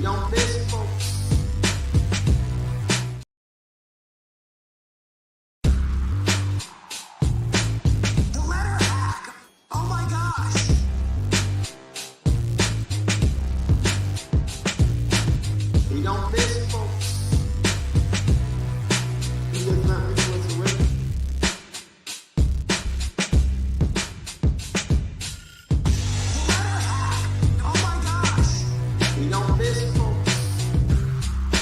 don't miss, folks. The Letterhack. Oh my gosh. We don't miss, folks. He does not miss whatsoever. The Letterhack. Oh my gosh. We don't miss, folks.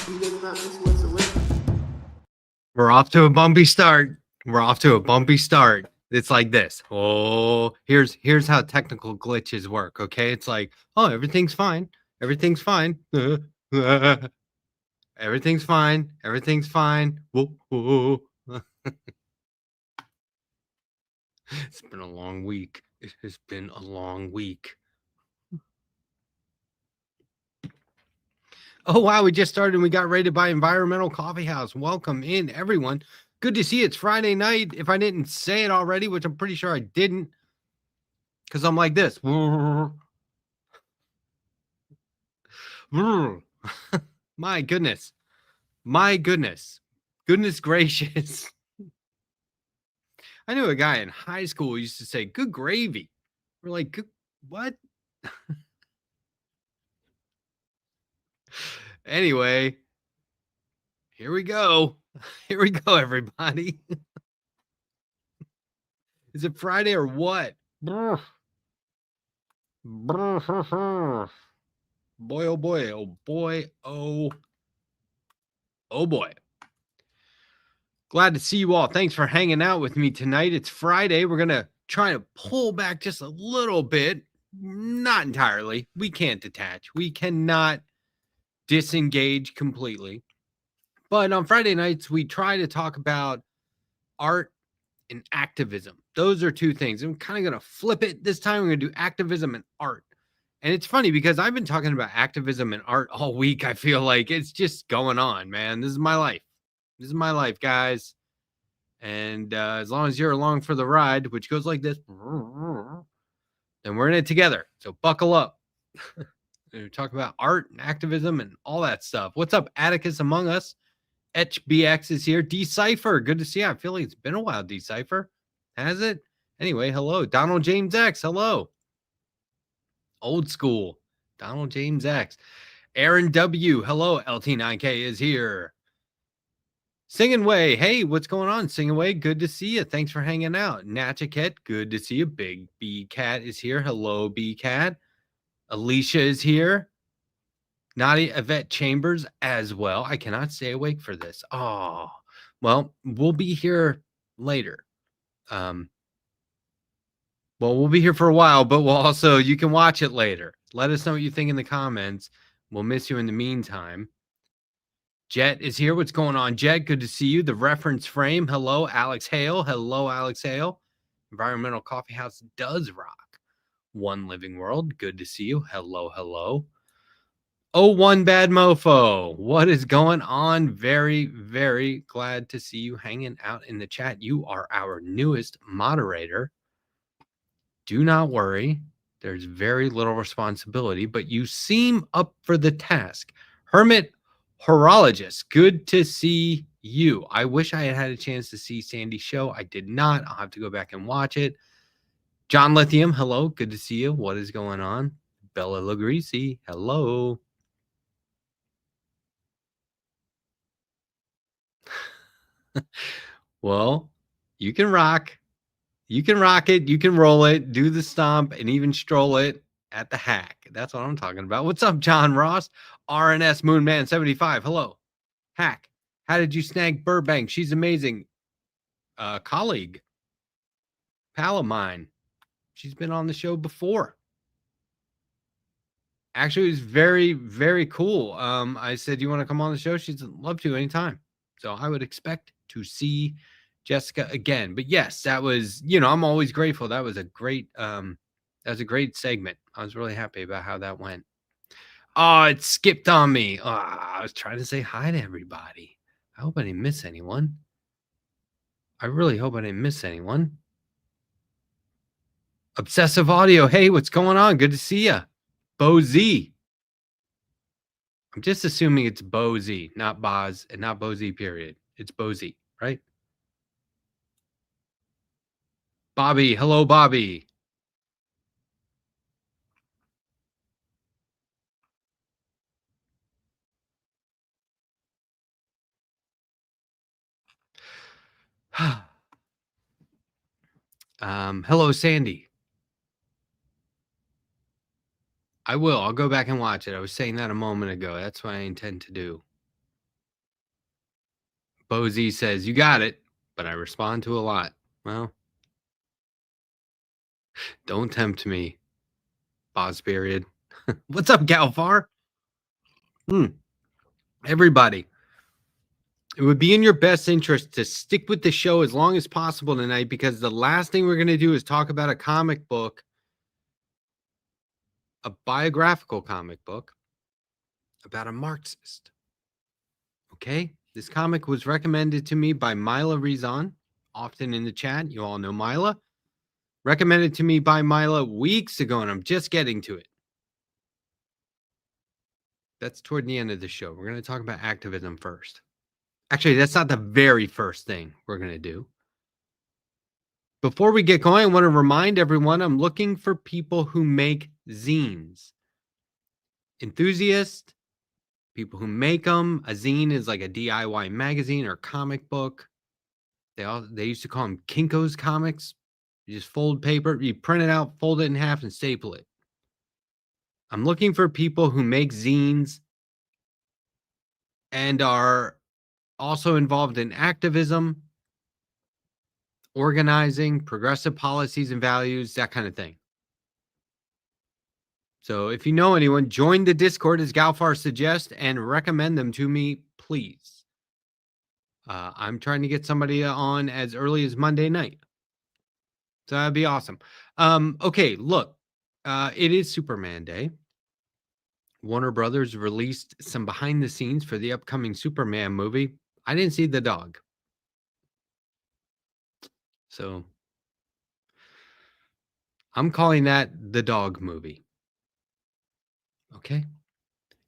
He does not miss whatsoever. We're off to a bumpy start. We're off to a bumpy start. It's like this. Oh, here's how technical glitches work. Okay, it's like, oh, everything's fine. Everything's fine. Everything's fine. Everything's fine. Whoa, whoa. It's been a long week. It has been a long week. Oh, wow. We just started and we got rated by Environmental Coffee House. Welcome in, everyone. Good to see you. It's Friday night. If I didn't say it already, which I'm pretty sure I didn't, because I'm like this. My goodness. My goodness. Goodness gracious. I knew a guy in high school who used to say, good gravy. We're like, good, what? Anyway, here we go. Here we go, everybody. Is it Friday or what? Boy, oh boy, oh boy, oh boy. Glad to see you all. Thanks for hanging out with me tonight. It's Friday. We're going to try to pull back just a little bit. Not entirely. We can't detach. We cannot disengage completely. But on Friday nights, we try to talk about art and activism. Those are two things. I'm kind of going to flip it this time. We're going to do activism and art. And it's funny because I've been talking about activism and art all week. I feel like it's just going on, man. This is my life. This is my life, guys. And as long as you're along for the ride, which goes like this, then we're in it together. So buckle up. We talk about art and activism and all that stuff. What's up, Atticus Among Us? HBX is here. Decipher, good to see you. I feel like it's been a while, Decipher. Has it? Anyway, hello. Donald James X, hello. Old school. Donald James X. Aaron W, hello. LT9K is here. Singing Way, hey, what's going on? Singing Way, good to see you. Thanks for hanging out. Natchaket, good to see you. Big B Cat is here. Hello, B Cat. Alicia is here. Nadia Yvette Chambers as well. I cannot stay awake for this. Oh, well, we'll be here later. Well, we'll be here for a while, but we'll also, you can watch it later. Let us know what you think in the comments. We'll miss you in the meantime. Jet is here. What's going on, Jet? Good to see you. The Reference Frame. Hello, Alex Hale. Hello, Alex Hale. Environmental Coffee House does rock. One Living World. Good to see you. Hello, hello. Oh, One Bad Mofo. What is going on? Very, very glad to see you hanging out in the chat. You are our newest moderator. Do not worry. There's very little responsibility, but you seem up for the task. Hermit Horologist, good to see you. I wish I had had a chance to see Sandy's show. I did not. I'll have to go back and watch it. John Lithium, hello. Good to see you. What is going on? Bella Lagrisi, hello. Well, you can rock. You can rock it. You can roll it, do the stomp, and even stroll it at the hack. That's what I'm talking about. What's up, John Ross? RNS Moonman 75. Hello. Hack. How did you snag Burbank? She's amazing. Colleague. Pal of mine. She's been on the show before. Actually, it was very, very cool. I said, you want to come on the show? She'd love to anytime. So I would expect to see Jessica again. But yes, that was, I'm always grateful. That was a great segment. I was really happy about how that went. Oh, it skipped on me. Oh, I was trying to say hi to everybody. I hope I didn't miss anyone. I really hope I didn't miss anyone. Obsessive Audio. Hey, what's going on? Good to see you. Bo Z. I'm just assuming it's Bozy, not Boz, and not Bozy, period. It's Bozy, right? Bobby, hello, Bobby. Hello, Sandy. I will. I'll go back and watch it. I was saying that a moment ago. That's what I intend to do. Bozy says, you got it, but I respond to a lot. Well, don't tempt me, Boz period. What's up, Galfar? Everybody, it would be in your best interest to stick with the show as long as possible tonight, because the last thing we're going to do is talk about a comic book, a biographical comic book about a Marxist. Okay? This comic was recommended to me by Mila Rizan, often in the chat. You all know Mila. Recommended to me by Mila weeks ago, and I'm just getting to it. That's toward the end of the show. We're going to talk about activism first. Actually, that's not the very first thing we're going to do. Before we get going, I want to remind everyone I'm looking for people who make zines. Enthusiasts, people who make them. A zine is like a DIY magazine or comic book. They used to call them Kinko's comics. You just fold paper, you print it out, fold it in half, and staple it. I'm looking for people who make zines and are also involved in activism, organizing, progressive policies and values, that kind of thing. So if you know anyone, join the Discord as Galfar suggests and recommend them to me, please. I'm trying to get somebody on as early as Monday night. So that'd be awesome. Okay, look, it is Superman Day. Warner Brothers released some behind the scenes for the upcoming Superman movie. I didn't see the dog. So I'm calling that the dog movie. Okay.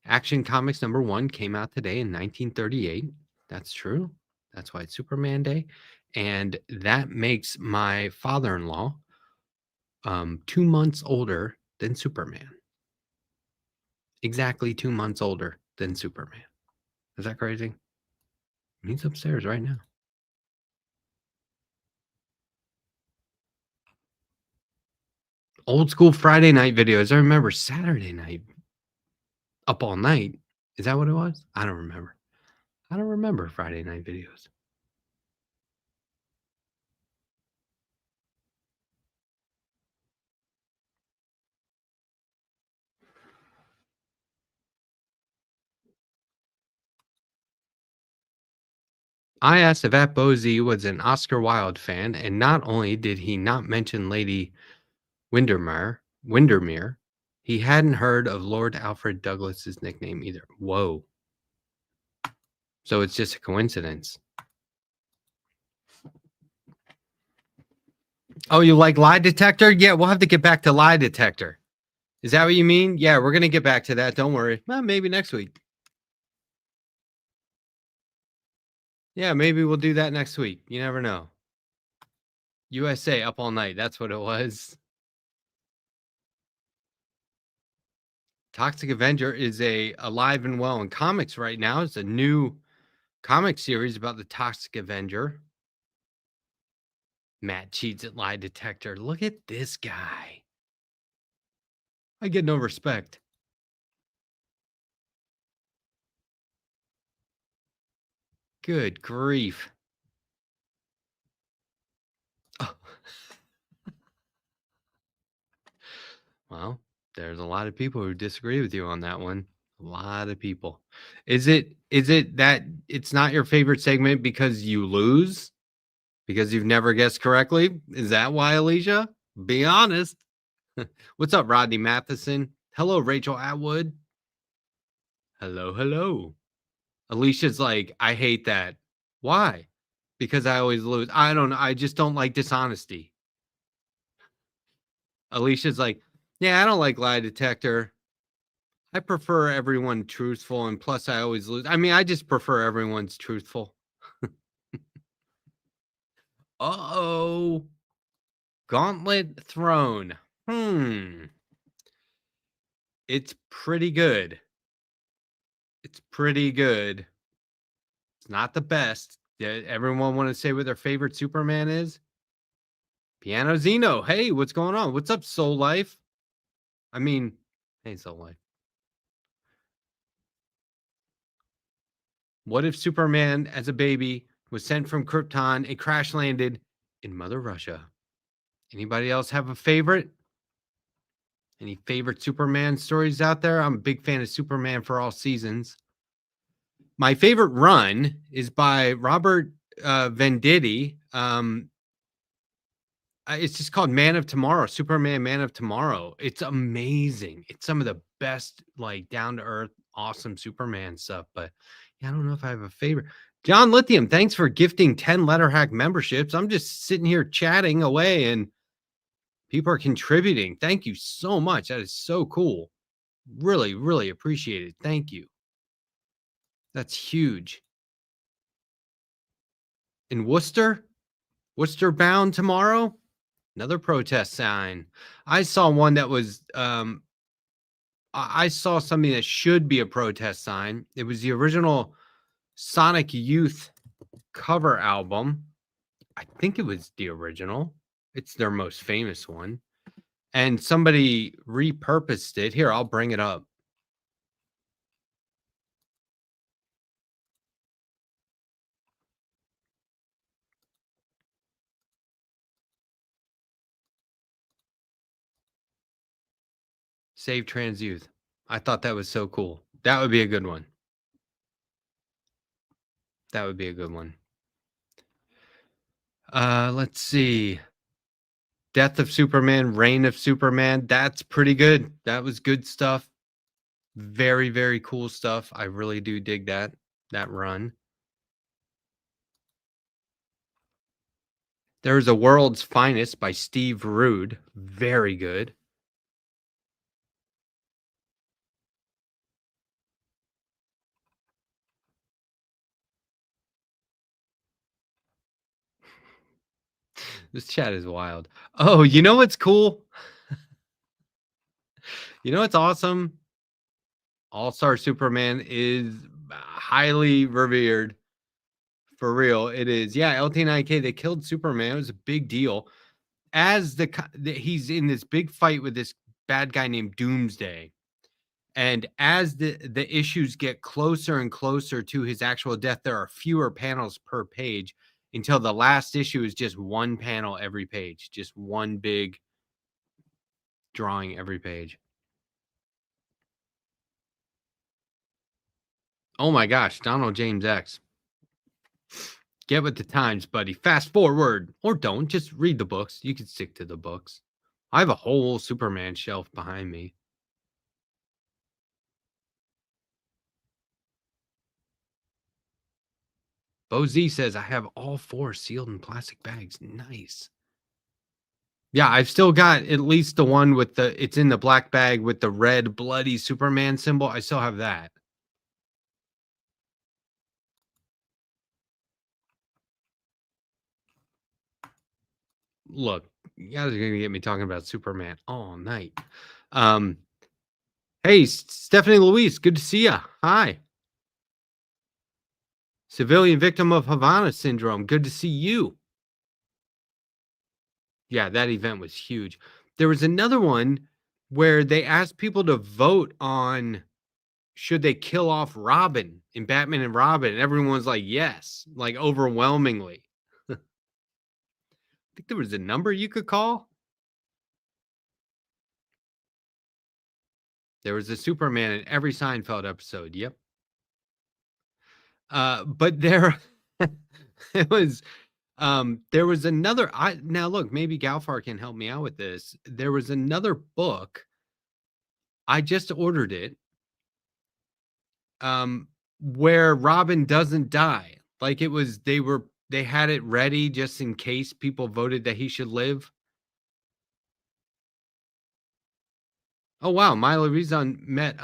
Action Comics #1 came out today in 1938. That's true. That's why it's Superman Day. And that makes my father-in-law 2 months older than Superman. Exactly 2 months older than Superman. Is that crazy? He's upstairs right now. Old school Friday night videos. I remember Saturday night. Up all night. Is that what it was? I don't remember. I don't remember Friday night videos. I asked if At Bozy was an Oscar Wilde fan, and not only did he not mention Lady Windermere, he hadn't heard of Lord Alfred Douglas's nickname either. Whoa. So it's just a coincidence. Oh, you like Lie Detector? Yeah, we'll have to get back to Lie Detector. Is that what you mean? Yeah, we're going to get back to that. Don't worry. Well, maybe next week. Yeah, maybe we'll do that next week. You never know. USA Up All Night. That's what it was. Toxic Avenger is alive and well in comics right now. It's a new comic series about the Toxic Avenger. Matt cheats at Lie Detector. Look at this guy. I get no respect. Good grief. Oh. Well, there's a lot of people who disagree with you on that one. A lot of people. Is it that it's not your favorite segment because you lose? Because you've never guessed correctly? Is that why, Alicia? Be honest. What's up, Rodney Matheson? Hello, Rachel Atwood. Hello, hello. Alicia's like, I hate that. Why? Because I always lose. I don't know. I just don't like dishonesty. Alicia's like, yeah, I don't like Lie Detector. I prefer everyone truthful, and plus I always lose. I mean, I just prefer everyone's truthful. Uh-oh. Gauntlet Throne. It's pretty good. It's pretty good. It's not the best. Everyone want to say what their favorite Superman is? Piano Zeno. Hey, what's going on? What's up, Soul Life? I mean, hey, Soul Life. What if Superman, as a baby, was sent from Krypton and crash landed in Mother Russia? Anybody else have a favorite? Any favorite Superman stories out there? I'm a big fan of Superman for all seasons. My favorite run is by Robert Venditti. It's just called Man of Tomorrow, Superman Man of Tomorrow. It's amazing. It's some of the best, like, down to earth, awesome Superman stuff. But yeah, I don't know if I have a favorite. John Lithium, thanks for gifting 10 Letterhack memberships. I'm just sitting here chatting away and people are contributing. Thank you so much. That is so cool. Really, really appreciate it. Thank you. That's huge. In Worcester bound tomorrow. Another protest sign. I saw one that was I saw something that should be a protest sign. It was the original Sonic Youth cover album. I think it was the original. It's their most famous one. And somebody repurposed it. Here, I'll bring it up. Save Trans Youth. I thought that was so cool. That would be a good one. That would be a good one. Let's see. Death of Superman, Reign of Superman. That's pretty good. That was good stuff. Very, very cool stuff. I really do dig that run. There's a World's Finest by Steve Rude. Very good. This chat is wild. Oh, you know what's cool? You know what's awesome? All-Star Superman is highly revered. For real, it is. Yeah, LT9K, they killed Superman. It was a big deal. As he's in this big fight with this bad guy named Doomsday. And as the issues get closer and closer to his actual death, there are fewer panels per page until the last issue is just one panel every page, just one big drawing every page. Oh my gosh, Donald James X. Get with the times, buddy. Fast forward, or don't. Just read the books. You can stick to the books. I have a whole Superman shelf behind me. Bo Z says, I have all 4 sealed in plastic bags. Nice. Yeah, I've still got at least the one with it's in the black bag with the red bloody Superman symbol. I still have that. Look, you guys are going to get me talking about Superman all night. Hey, Stephanie Louise, good to see you. Hi. Civilian victim of Havana syndrome. Good to see you. Yeah, that event was huge. There was another one where they asked people to vote on should they kill off Robin in Batman and Robin, and everyone's like, yes, like overwhelmingly. I think there was a number you could call. There was a Superman in every Seinfeld episode. Yep. But there it was there was another now look, maybe Galfar can help me out with this. There was another book. I just ordered it. Where Robin doesn't die. Like, it was they had it ready just in case people voted that he should live. Oh wow, Milo Rizon met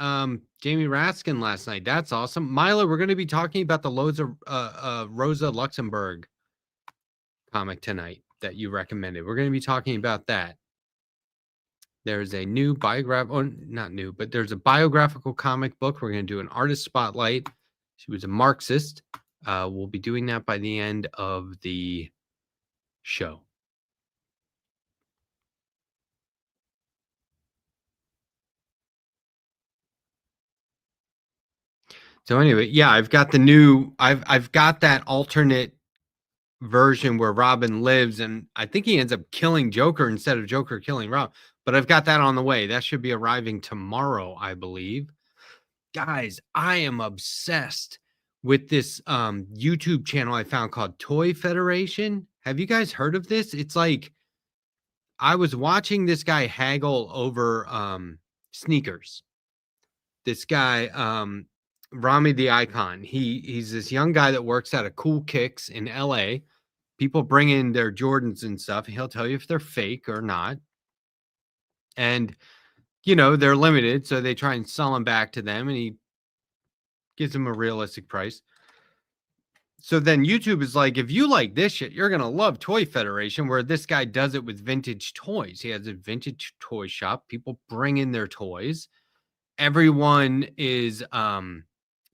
Jamie Raskin last night. That's awesome. Milo, we're going to be talking about the Rosa Luxemburg comic tonight that you recommended. We're going to be talking about that. There's a new not new, but there's a biographical comic book. We're going to do an artist spotlight. She was a Marxist. We'll be doing that by the end of the show. So anyway, yeah, I've got the new. I've got that alternate version where Robin lives, and I think he ends up killing Joker instead of Joker killing Rob. But I've got that on the way. That should be arriving tomorrow, I believe. Guys, I am obsessed with this YouTube channel I found called Toy Federation. Have you guys heard of this? It's like I was watching this guy haggle over sneakers. This guy, Rami the Icon. He's this young guy that works at a Cool Kicks in LA. People bring in their Jordans and stuff, and he'll tell you if they're fake or not. And, you know, they're limited, so they try and sell them back to them, and he gives them a realistic price. So then YouTube is like, if you like this shit, you're going to love Toy Federation, where this guy does it with vintage toys. He has a vintage toy shop. People bring in their toys. Everyone is,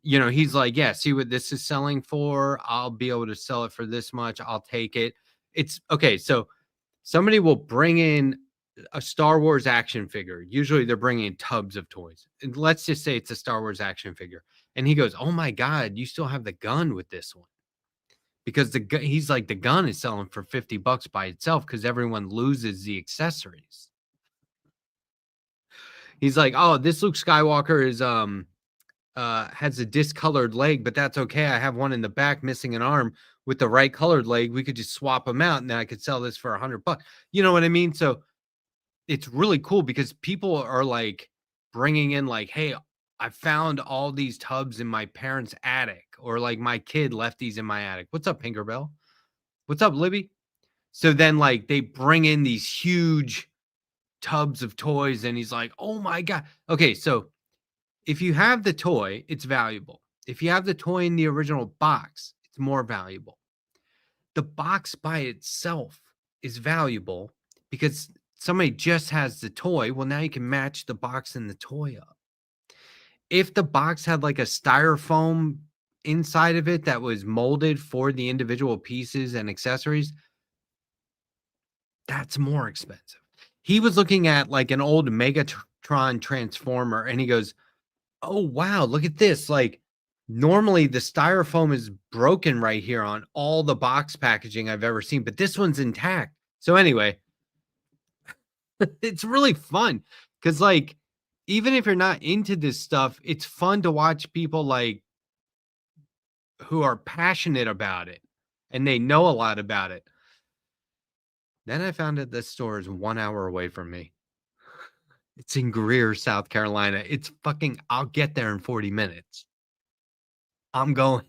you know, he's like, yeah, see what this is selling for? I'll be able to sell it for this much. I'll take it. It's okay. So somebody will bring in a Star Wars action figure. Usually they're bringing in tubs of toys. And let's just say it's a Star Wars action figure. And he goes, oh my God, you still have the gun with this one. Because he's like, the gun is selling for $50 by itself because everyone loses the accessories. He's like, oh, this Luke Skywalker is has a discolored leg, but that's okay. I have one in the back missing an arm with the right colored leg. We could just swap them out and then I could sell this for $100. You know what I mean? So it's really cool because people are like bringing in like, hey, I found all these tubs in my parents' attic, or like my kid left these in my attic. What's up, Pinkerbell? What's up, Libby? So then like they bring in these huge tubs of toys and he's like, oh my God. Okay, so if you have the toy, it's valuable. If you have the toy in the original box, it's more valuable. The box by itself is valuable because somebody just has the toy. Well, now you can match the box and the toy up. If the box had like a styrofoam inside of it that was molded for the individual pieces and accessories, that's more expensive. He was looking at like an old Megatron Transformer and he goes, oh, wow, look at this. Like normally the styrofoam is broken right here on all the box packaging I've ever seen, but this one's intact. So anyway, it's really fun because like, even if you're not into this stuff, it's fun to watch people like who are passionate about it and they know a lot about it. Then I found out this store is 1 hour away from me. It's in Greer, South Carolina. It's fucking, I'll get there in 40 minutes. I'm going.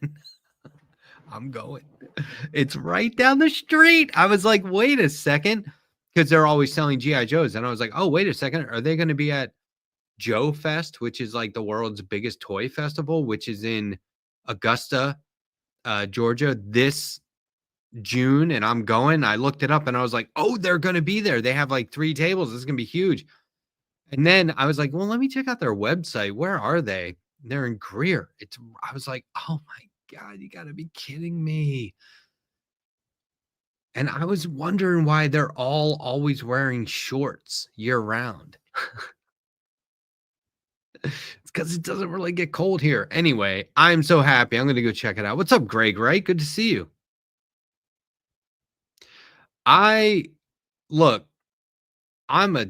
I'm going. It's right down the street. I was like, wait a second. Because they're always selling G.I. Joes. And I was like, oh, wait a second. Are they going to be at Joe Fest, which is like the world's biggest toy festival, which is in Augusta, Georgia, this June? And I'm going. I looked it up and I was like, oh, they're going to be there. They have like 3 tables. This is going to be huge. And then I was like, well, let me check out their website. Where are they? They're in Greer. I was like, oh my God, you got to be kidding me. And I was wondering why they're all always wearing shorts year round. It's because it doesn't really get cold here. Anyway, I'm so happy. I'm going to go check it out. What's up, Greg? Right? Good to see you. Look, I'm a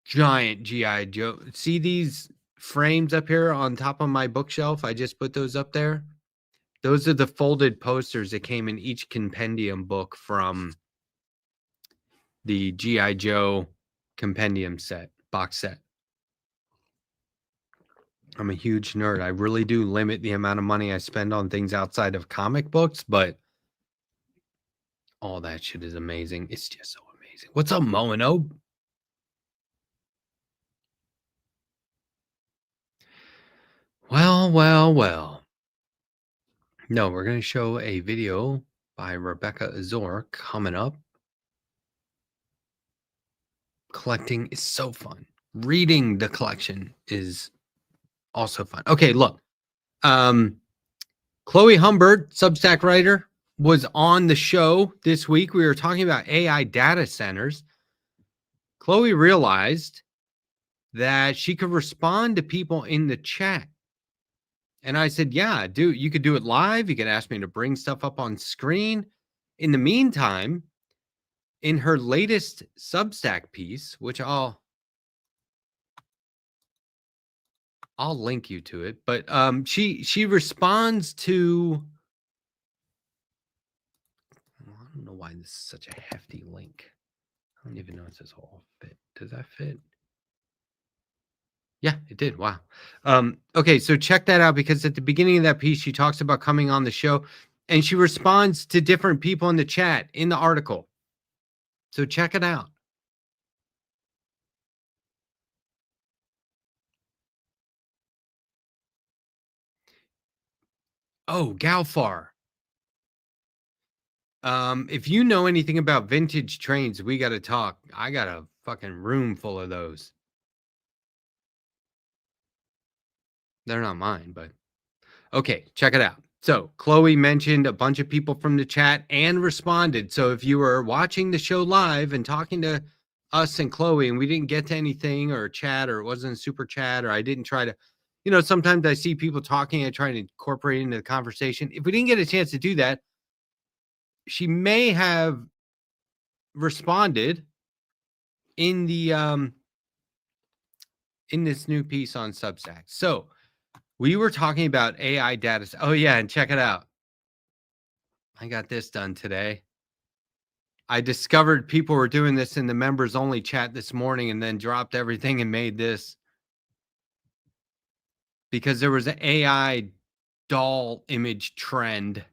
giant G.I. Joe. See these frames up here on top of my bookshelf? I just put those up there. Those are the folded posters that came in each compendium book from the G.I. Joe compendium box set. I'm a huge nerd. I really do limit the amount of money I spend on things outside of comic books, but all that shit is amazing. It's just so amazing. What's up, Moano? Well, well, well. No, we're going to show a video by Rebecca AZOR coming up. Collecting is so fun. Reading the collection is also fun. Okay, look. Chloe Humbert, Substack writer, was on the show this week. We were talking about AI data centers. Chloe realized that she could respond to people in the chat. And I said, yeah, dude, you could do it live. You could ask me to bring stuff up on screen. In the meantime, in her latest Substack piece, which I'll link you to it, but she responds to, well, I don't know why this is such a hefty link. I don't even know if this will all fit. Does that fit? Yeah, it did. Wow. Okay, so check that out, because at the beginning of that piece, she talks about coming on the show, and she responds to different people in the chat in the article. So check it out. Oh, Galfar. If you know anything about vintage trains, we got to talk. I got a fucking room full of those. They're not mine, but okay, check it out. So Chloe mentioned a bunch of people from the chat and responded. So if you were watching the show live and talking to us and Chloe and we didn't get to anything or chat, or it wasn't a super chat, or I didn't try to, sometimes I see people talking and trying to incorporate into the conversation. If we didn't get a chance to do that, she may have responded in the in this new piece on Substack. So we were talking about AI data. Oh yeah, and check it out. I got this done today. I discovered people were doing this in the members only chat this morning, and then dropped everything and made this because there was an AI doll image trend.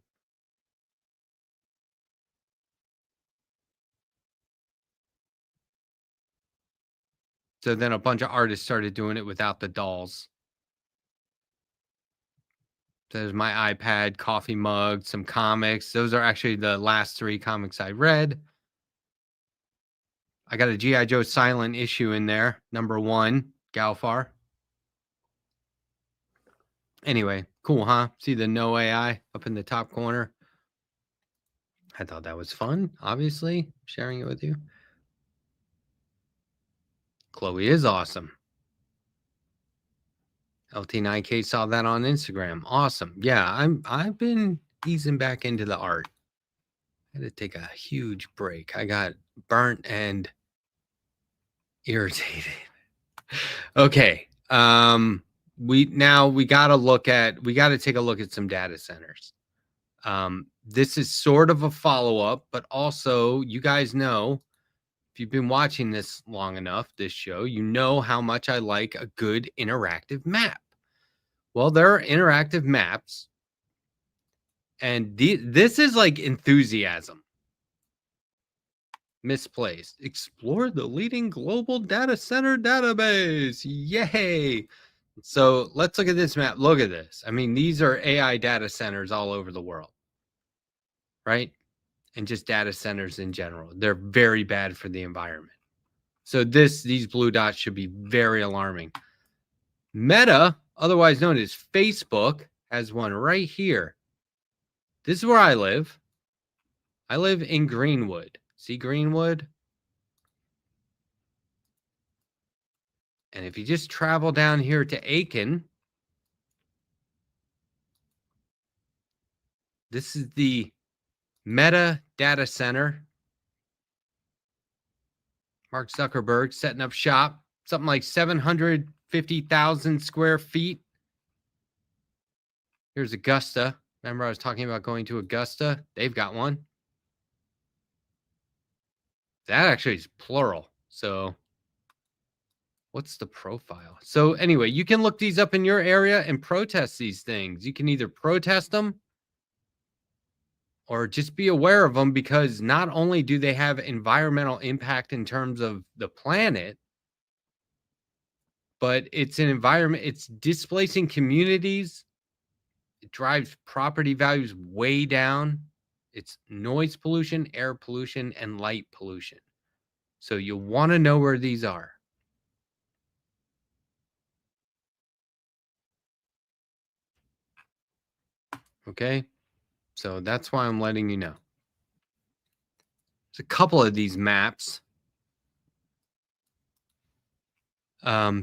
So then a bunch of artists started doing it without the dolls. There's my iPad, coffee mug, some comics. Those are actually the last 3 comics I read. I got a G.I. Joe silent issue in there. Number 1, Galfar. Anyway, cool, huh? See the no AI up in the top corner? I thought that was fun, obviously, sharing it with you. Chloe is awesome. LT9K saw that on Instagram. Awesome. Yeah, I've been easing back into the art. I had to take a huge break. I got burnt and irritated. Okay. We got to take a look at some data centers. This is sort of a follow-up, but also, you guys know, if you've been watching this long enough, this show, you know how much I like a good interactive map. Well, there are interactive maps, and this is like enthusiasm misplaced. Explore the leading global data center database. Yay! So let's look at this map. Look at this. I mean, these are AI data centers all over the world, right? And just data centers in general. They're very bad for the environment. So these blue dots should be very alarming. Meta, otherwise known as Facebook, has one right here. This is where I live. I live in Greenwood. See Greenwood? And if you just travel down here to Aiken, this is the Meta data center. Mark Zuckerberg setting up shop. Something like 750,000 square feet. Here's Augusta. Remember I was talking about going to Augusta? They've got one. That actually is plural. So what's the profile? So anyway, you can look these up in your area and protest these things. You can either protest them or just be aware of them, because not only do they have environmental impact in terms of the planet, but it's an environment. It's displacing communities. It drives property values way down. It's noise pollution, air pollution, and light pollution. So you want to know where these are. Okay? So that's why I'm letting you know. There's a couple of these maps.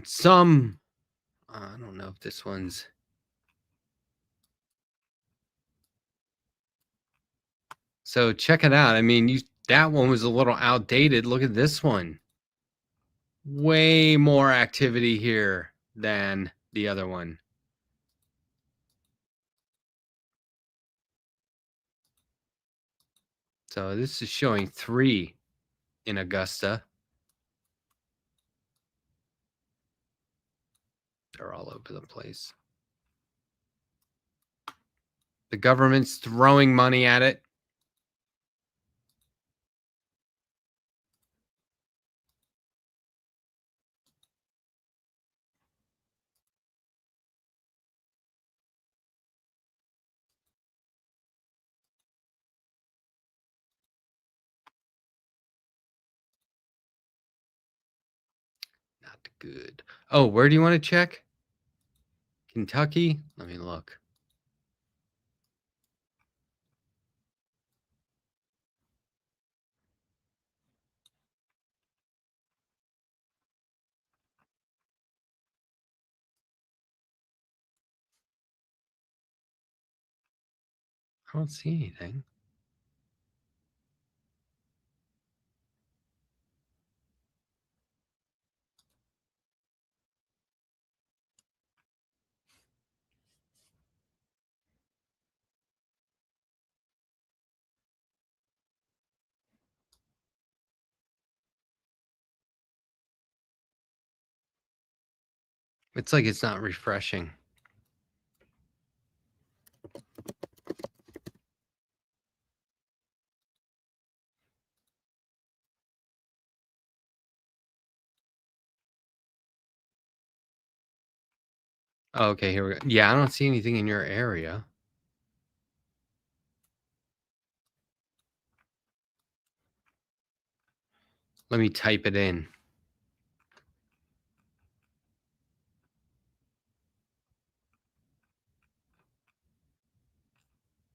Some, I don't know if this one's. So check it out. I mean, that one was a little outdated. Look at this one. Way more activity here than the other one. So this is showing 3 in Augusta. They're all over the place. The government's throwing money at it. Not good. Oh, where do you want to check? Kentucky? Let me look. I don't see anything. It's like it's not refreshing. Oh, okay, here we go. Yeah, I don't see anything in your area. Let me type it in.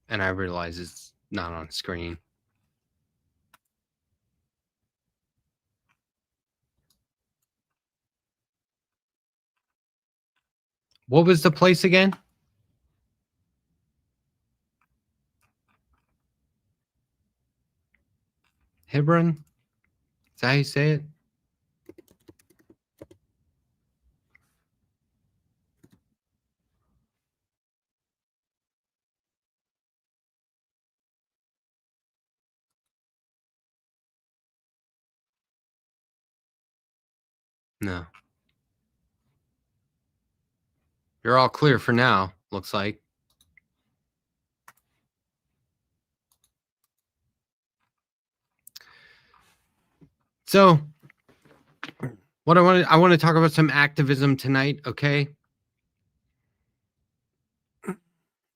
And I realize it's not on screen. What was the place again? Hebron? Is that how you say it? No. You're all clear for now, looks like. So, what I want to talk about some activism tonight, okay?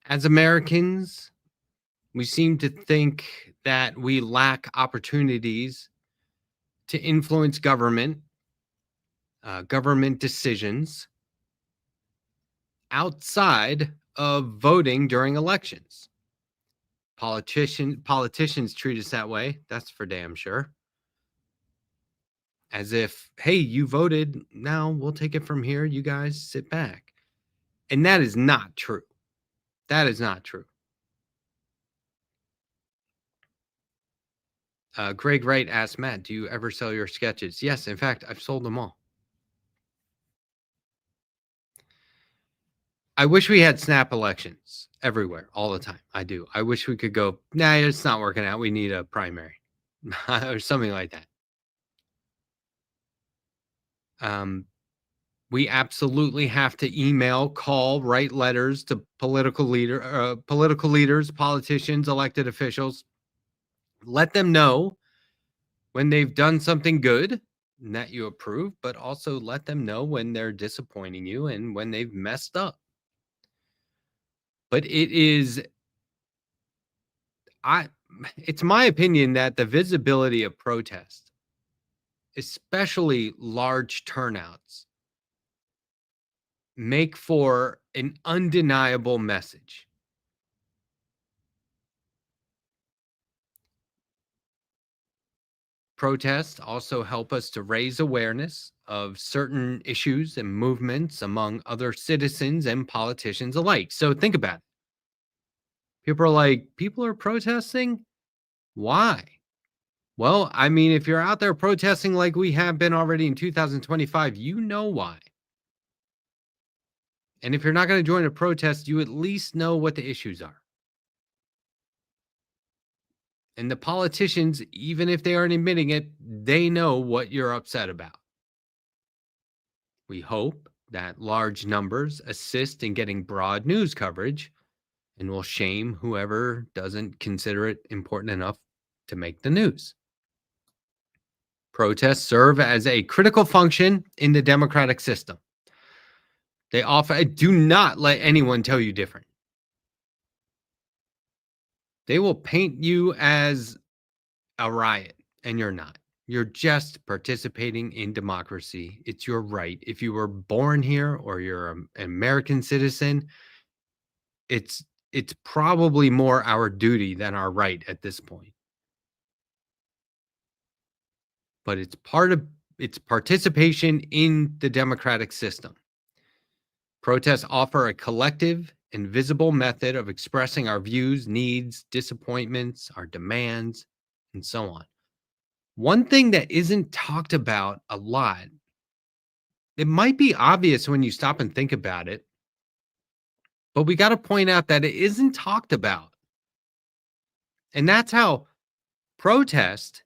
As Americans, we seem to think that we lack opportunities to influence government decisions outside of voting during elections. Politicians treat us that way. That's for damn sure. As if, hey, you voted, now we'll take it from here. You guys sit back. And that is not true. That is not true. Greg Wright asked Matt, do you ever sell your sketches? Yes, in fact, I've sold them all. I wish we had snap elections everywhere, all the time. I do. I wish we could go, nah, it's not working out. We need a primary or something like that. We absolutely have to email, call, write letters to political leaders, politicians, elected officials. Let them know when they've done something good that you approve, but also let them know when they're disappointing you and when they've messed up. But it's my opinion that the visibility of protest, especially large turnouts, make for an undeniable message. Protests also help us to raise awareness of certain issues and movements among other citizens and politicians alike. So think about it. People are like, people are protesting? Why? Well, I mean, if you're out there protesting like we have been already in 2025, you know why. And if you're not going to join a protest, you at least know what the issues are. And the politicians, even if they aren't admitting it, they know what you're upset about. We hope that large numbers assist in getting broad news coverage and will shame whoever doesn't consider it important enough to make the news. Protests serve as a critical function in the democratic system. They often do not let anyone tell you different. They will paint you as a riot, and you're not. You're just participating in democracy. It's your right. If you were born here or you're an American citizen, it's probably more our duty than our right at this point. But it's participation in the democratic system. Protests offer a collective and visible method of expressing our views, needs, disappointments, our demands, and so on. One thing that isn't talked about a lot, it might be obvious when you stop and think about it, but we got to point out that it isn't talked about. And that's how protests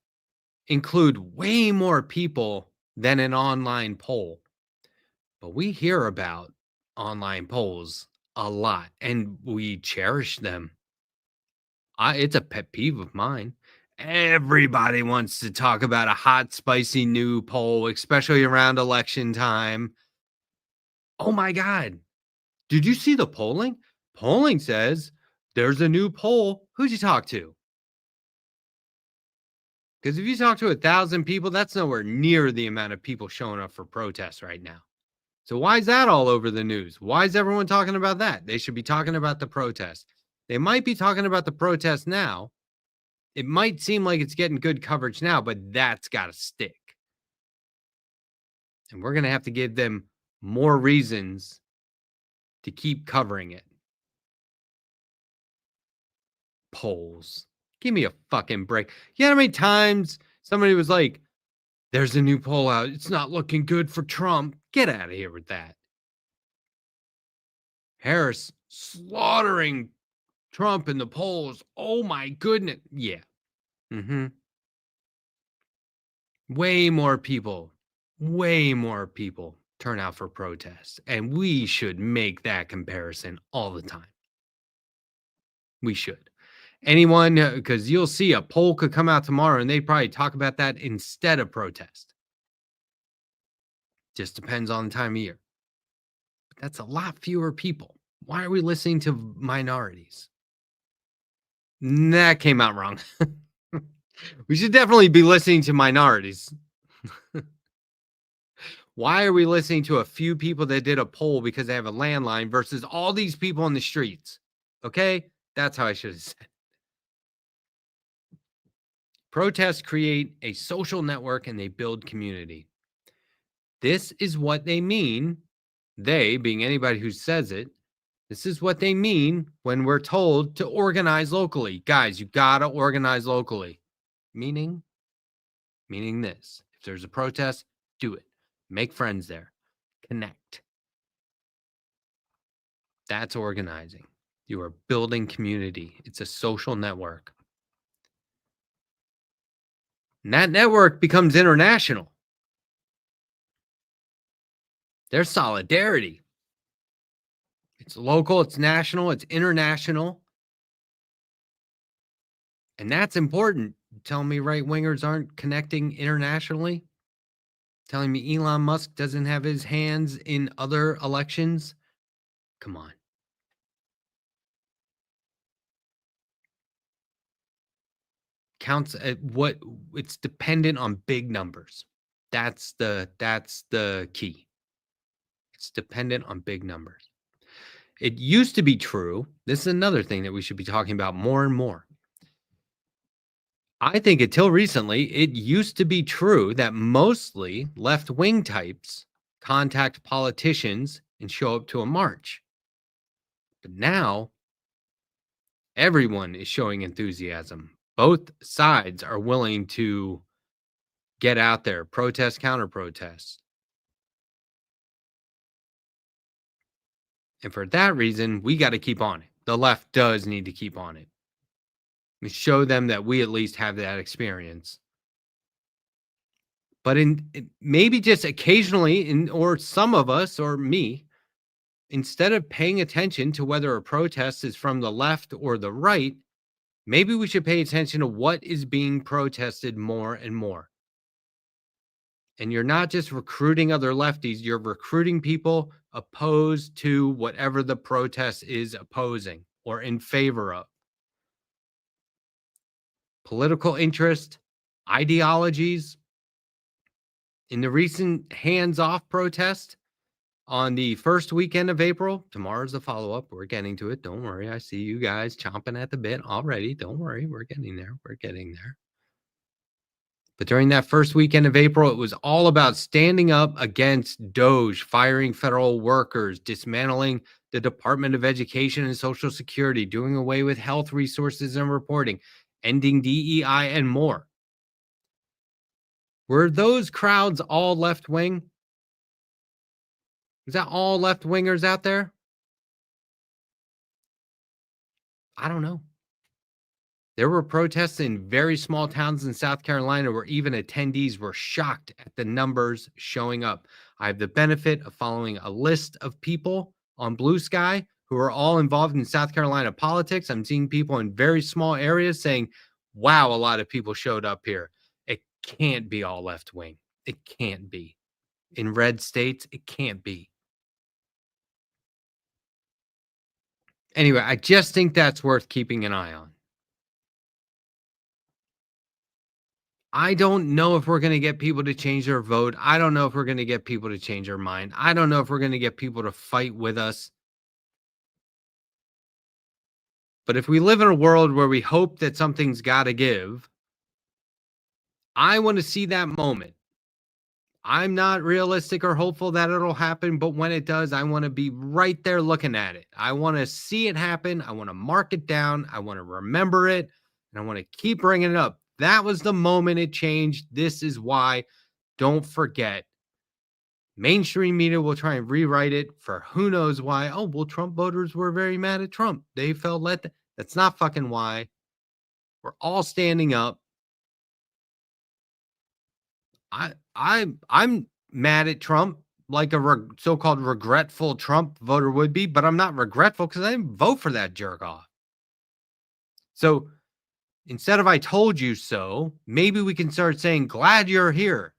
include way more people than an online poll. But we hear about online polls a lot and we cherish them. It's a pet peeve of mine. Everybody wants to talk about a hot, spicy new poll, especially around election time. Oh my God. Did you see the polling? Polling says there's a new poll. Who'd you talk to? Because if you talk to 1,000 people, that's nowhere near the amount of people showing up for protests right now. So why is that all over the news? Why is everyone talking about that? They should be talking about the protest. They might be talking about the protest now. It might seem like it's getting good coverage now, but that's got to stick. And we're going to have to give them more reasons to keep covering it. Polls. Give me a fucking break. You know how many times somebody was like, there's a new poll out. It's not looking good for Trump. Get out of here with that. Harris slaughtering Trump in the polls. Oh my goodness. Yeah. Way more people turn out for protests. And we should make that comparison all the time. We should. Anyone, because you'll see a poll could come out tomorrow and they'd probably talk about that instead of protest. Just depends on the time of year. But that's a lot fewer people. Why are we listening to minorities? That came out wrong. We should definitely be listening to minorities. Why are we listening to a few people that did a poll because they have a landline versus all these people on the streets? Okay? That's how I should have said. Protests create a social network and they build community. This is what they mean, they being anybody who says it, this is what they mean when we're told to organize locally. Guys, you got to organize locally. Meaning this. If there's a protest, do it. Make friends there. Connect. That's organizing. You are building community. It's a social network. And that network becomes international. There's solidarity. It's local, it's national, it's international. And that's important. You tell me right-wingers aren't connecting internationally? Telling me Elon Musk doesn't have his hands in other elections? Come on. Counts at what it's dependent on big numbers. That's the key. It's dependent on big numbers. It used to be true. This is another thing that we should be talking about more and more. I think until recently, it used to be true that mostly left-wing types contact politicians and show up to a march. But now, everyone is showing enthusiasm. Both sides are willing to get out there, protest, counter-protest. And for that reason, we got to keep on it. The left does need to keep on it. We show them that we at least have that experience. But maybe just occasionally, or some of us, or me, instead of paying attention to whether a protest is from the left or the right, maybe we should pay attention to what is being protested more and more. And you're not just recruiting other lefties, you're recruiting people opposed to whatever the protest is opposing or in favor of. Political interest, ideologies. In the recent hands-off protest on the first weekend of April, tomorrow's the follow-up. We're getting to it. Don't worry. I see you guys chomping at the bit already. Don't worry. We're getting there. We're getting there. But during that first weekend of April, it was all about standing up against DOGE, firing federal workers, dismantling the Department of Education and Social Security, doing away with health resources and reporting, ending DEI, and more. Were those crowds all left-wing? Is that all left-wingers out there? I don't know. There were protests in very small towns in South Carolina where even attendees were shocked at the numbers showing up. I have the benefit of following a list of people on Blue Sky who are all involved in South Carolina politics. I'm seeing people in very small areas saying, wow, a lot of people showed up here. It can't be all left-wing. It can't be. In red states, it can't be. Anyway, I just think that's worth keeping an eye on. I don't know if we're going to get people to change their vote. I don't know if we're going to get people to change their mind. I don't know if we're going to get people to fight with us. But if we live in a world where we hope that something's got to give, I want to see that moment. I'm not realistic or hopeful that it'll happen, but when it does, I want to be right there looking at it. I want to see it happen. I want to mark it down. I want to remember it, and I want to keep bringing it up. That was the moment it changed. This is why. Don't forget. Mainstream media will try and rewrite it for who knows why. Oh, well, Trump voters were very mad at Trump. They felt that's not fucking why. We're all standing up. I'm mad at Trump like a so-called regretful Trump voter would be, but I'm not regretful because I didn't vote for that jerk off. So instead of I told you so, maybe we can start saying, glad you're here.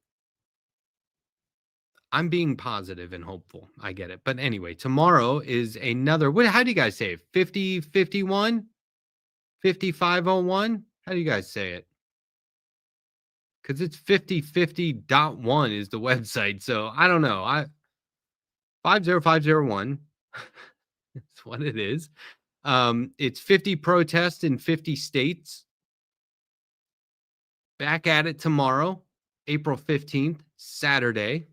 I'm being positive and hopeful. I get it. But anyway, tomorrow is another, how do you guys say it? 5051? 5501? How do you guys say it? Because it's 5050.1 is the website. So I don't know. 50501. That's what it is. It's 50 protests in 50 states. Back at it tomorrow, April 15th, Saturday.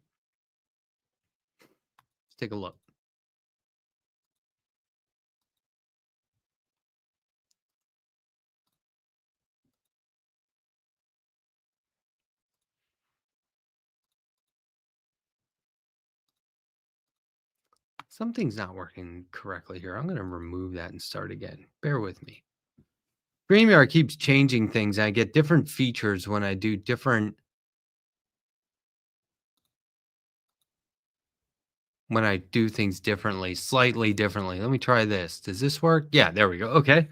Let's take a look. Something's not working correctly here. I'm going to remove that and start again. Bear with me. StreamYard keeps changing things. I get different features when I do different. When I do things differently, slightly differently. Let me try this. Does this work? Yeah, there we go. Okay.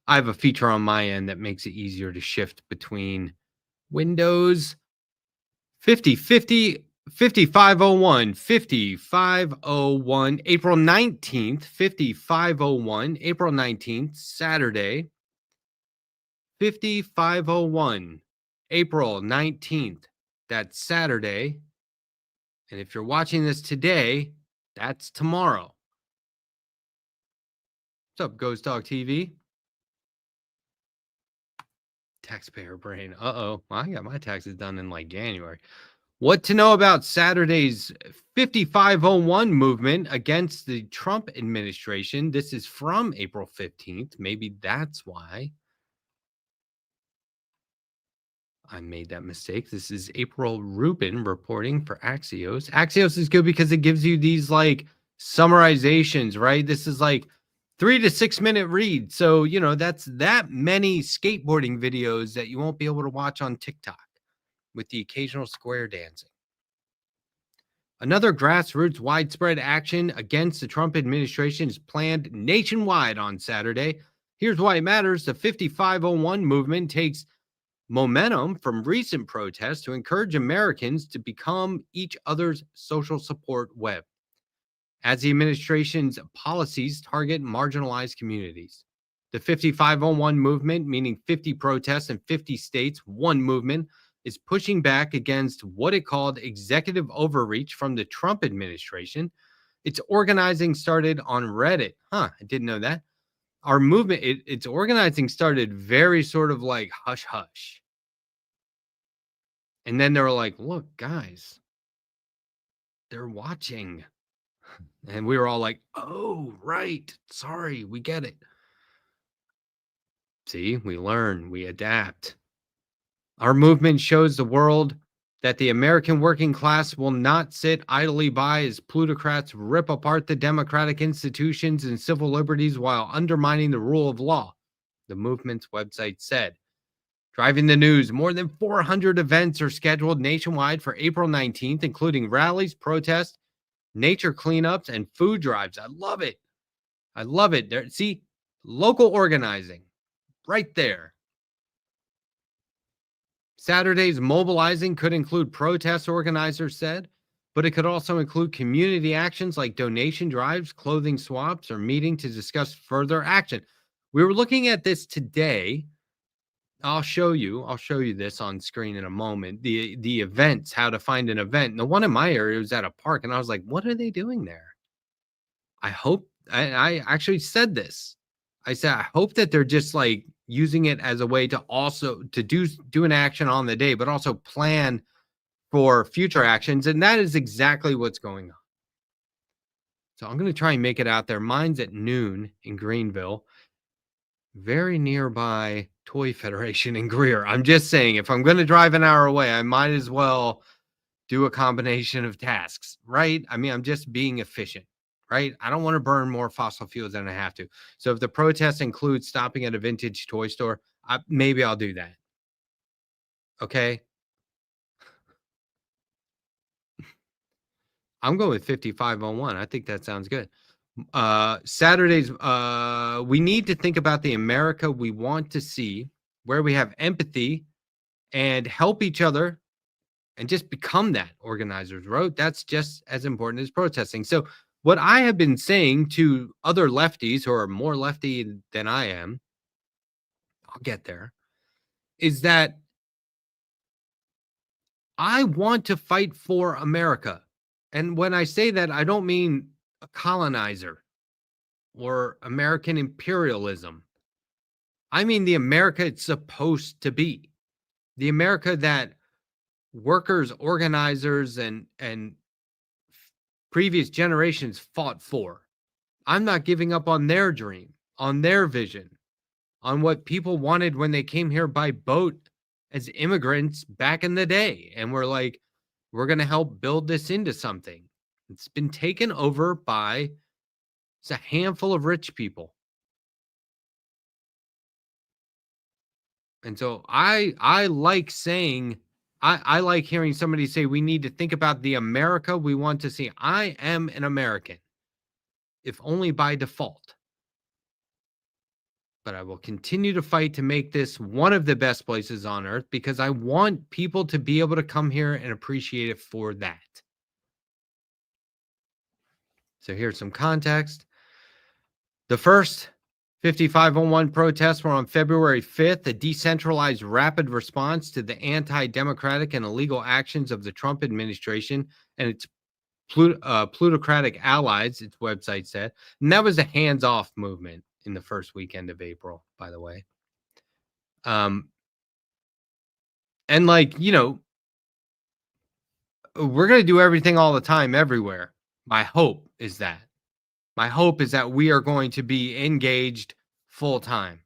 I have a feature on my end that makes it easier to shift between windows. 5050 5501, 5501, April 19th, 5501, April 19th, Saturday, 5501, April 19th, that's Saturday. And if you're watching this today, that's tomorrow. What's up, Ghost Dog TV? Taxpayer brain. Uh-oh. Well, I got my taxes done in like January. What to know about Saturday's 5501 movement against the Trump administration? This is from April 15th. Maybe that's why I made that mistake. This is April Rubin reporting for Axios. Axios is good because it gives you these like summarizations, right? This is like 3 to 6 minute read. So, you know, that's that many skateboarding videos that you won't be able to watch on TikTok with the occasional square dancing. Another grassroots widespread action against the Trump administration is planned nationwide on Saturday. Here's why it matters. The 5501 movement takes momentum from recent protests to encourage Americans to become each other's social support web, as the administration's policies target marginalized communities. The 5501 movement, meaning 50 protests in 50 states, one movement, is pushing back against what it called executive overreach from the Trump administration. Its organizing started on Reddit. I didn't know that. Our movement, its organizing started very sort of like hush hush. And then they were like, look, guys, they're watching. And we were all like, oh, right. Sorry, we get it. See, we learn, we adapt. Our movement shows the world that the American working class will not sit idly by as plutocrats rip apart the democratic institutions and civil liberties while undermining the rule of law, the movement's website said. Driving the news, more than 400 events are scheduled nationwide for April 19th, including rallies, protests, nature cleanups, and food drives. I love it. I love it. There, see, local organizing right there. Saturday's mobilizing could include protests, organizers said, but it could also include community actions like donation drives, clothing swaps, or meeting to discuss further action. We were looking at this today. I'll show you this on screen in a moment. The events, how to find an event. And the one in my area was at a park, and I was like, what are they doing there? I hope I actually said this. I said, I hope that they're just like using it as a way to also to do an action on the day, but also plan for future actions. And that is exactly what's going on. So I'm going to try and make it out there. Mine's at noon in Greenville, very nearby Toy Federation in Greer. I'm just saying, if I'm going to drive an hour away, I might as well do a combination of tasks, right? I mean, I'm just being efficient. Right? I don't want to burn more fossil fuels than I have to. So if the protest includes stopping at a vintage toy store, maybe I'll do that. Okay. I'm going with 5501. I think that sounds good. Saturdays, we need to think about the America we want to see, where we have empathy and help each other and just become that, organizers wrote. That's just as important as protesting. So what I have been saying to other lefties who are more lefty than I am, I'll get there, is that I want to fight for America. And when I say that, I don't mean a colonizer or American imperialism. I mean the America it's supposed to be. The America that workers, organizers, and previous generations fought for. I'm not giving up on their dream, on their vision, on what people wanted when they came here by boat as immigrants back in the day. And we're like, we're going to help build this into something. It's been taken over by a handful of rich people. And so I like saying, I like hearing somebody say we need to think about the America we want to see. I am an American, if only by default. but I will continue to fight to make this one of the best places on earth because I want people to be able to come here and appreciate it for that. So here's some context. The first 5501 protests were on February 5th, a decentralized rapid response to the anti-democratic and illegal actions of the Trump administration and its plutocratic allies, its website said. And that was a hands-off movement in the first weekend of April, by the way. And like, you know, we're going to do everything all the time, everywhere. My hope is that we are going to be engaged full time.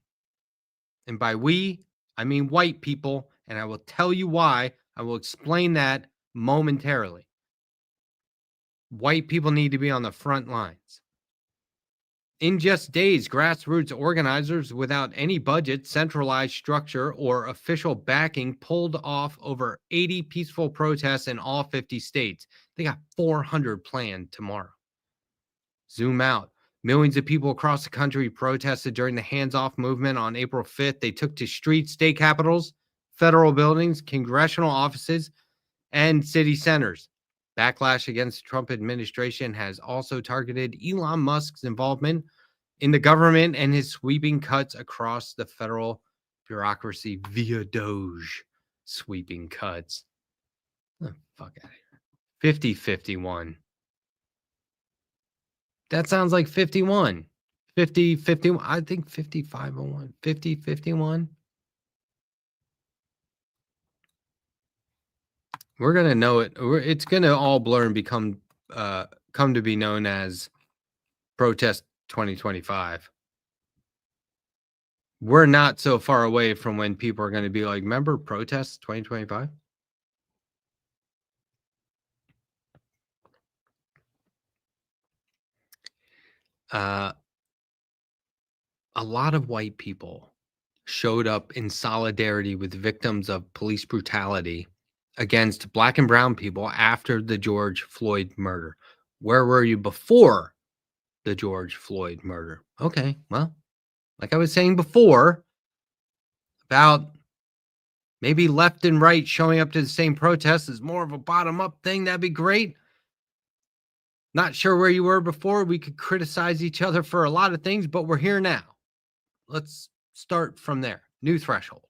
And by we, I mean white people. And I will tell you why. I will explain that momentarily. White people need to be on the front lines. In just days, grassroots organizers without any budget, centralized structure, or official backing pulled off over 80 peaceful protests in all 50 states. They got 400 planned tomorrow. Zoom out. Millions of people across the country protested during the hands-off movement on April 5th. They took to streets, state capitals, federal buildings, congressional offices, and city centers. Backlash against the Trump administration has also targeted Elon Musk's involvement in the government and his sweeping cuts across the federal bureaucracy via Doge. Sweeping cuts. Oh, fuck out of here. 50-51. That sounds like 51. 50-51. I think 55-01. 50-51. We're going to know it. It's going to all blur and become come to be known as Protest 2025. We're not so far away from when people are going to be like, remember Protest 2025? A lot of white people showed up in solidarity with victims of police brutality against Black and brown people after the George Floyd murder. Where were you before the George Floyd murder? Okay, well, like I was saying before, about maybe left and right showing up to the same protest is more of a bottom-up thing. That'd be great. Not sure where you were before. We could criticize each other for a lot of things, but we're here now. Let's start from there. New threshold.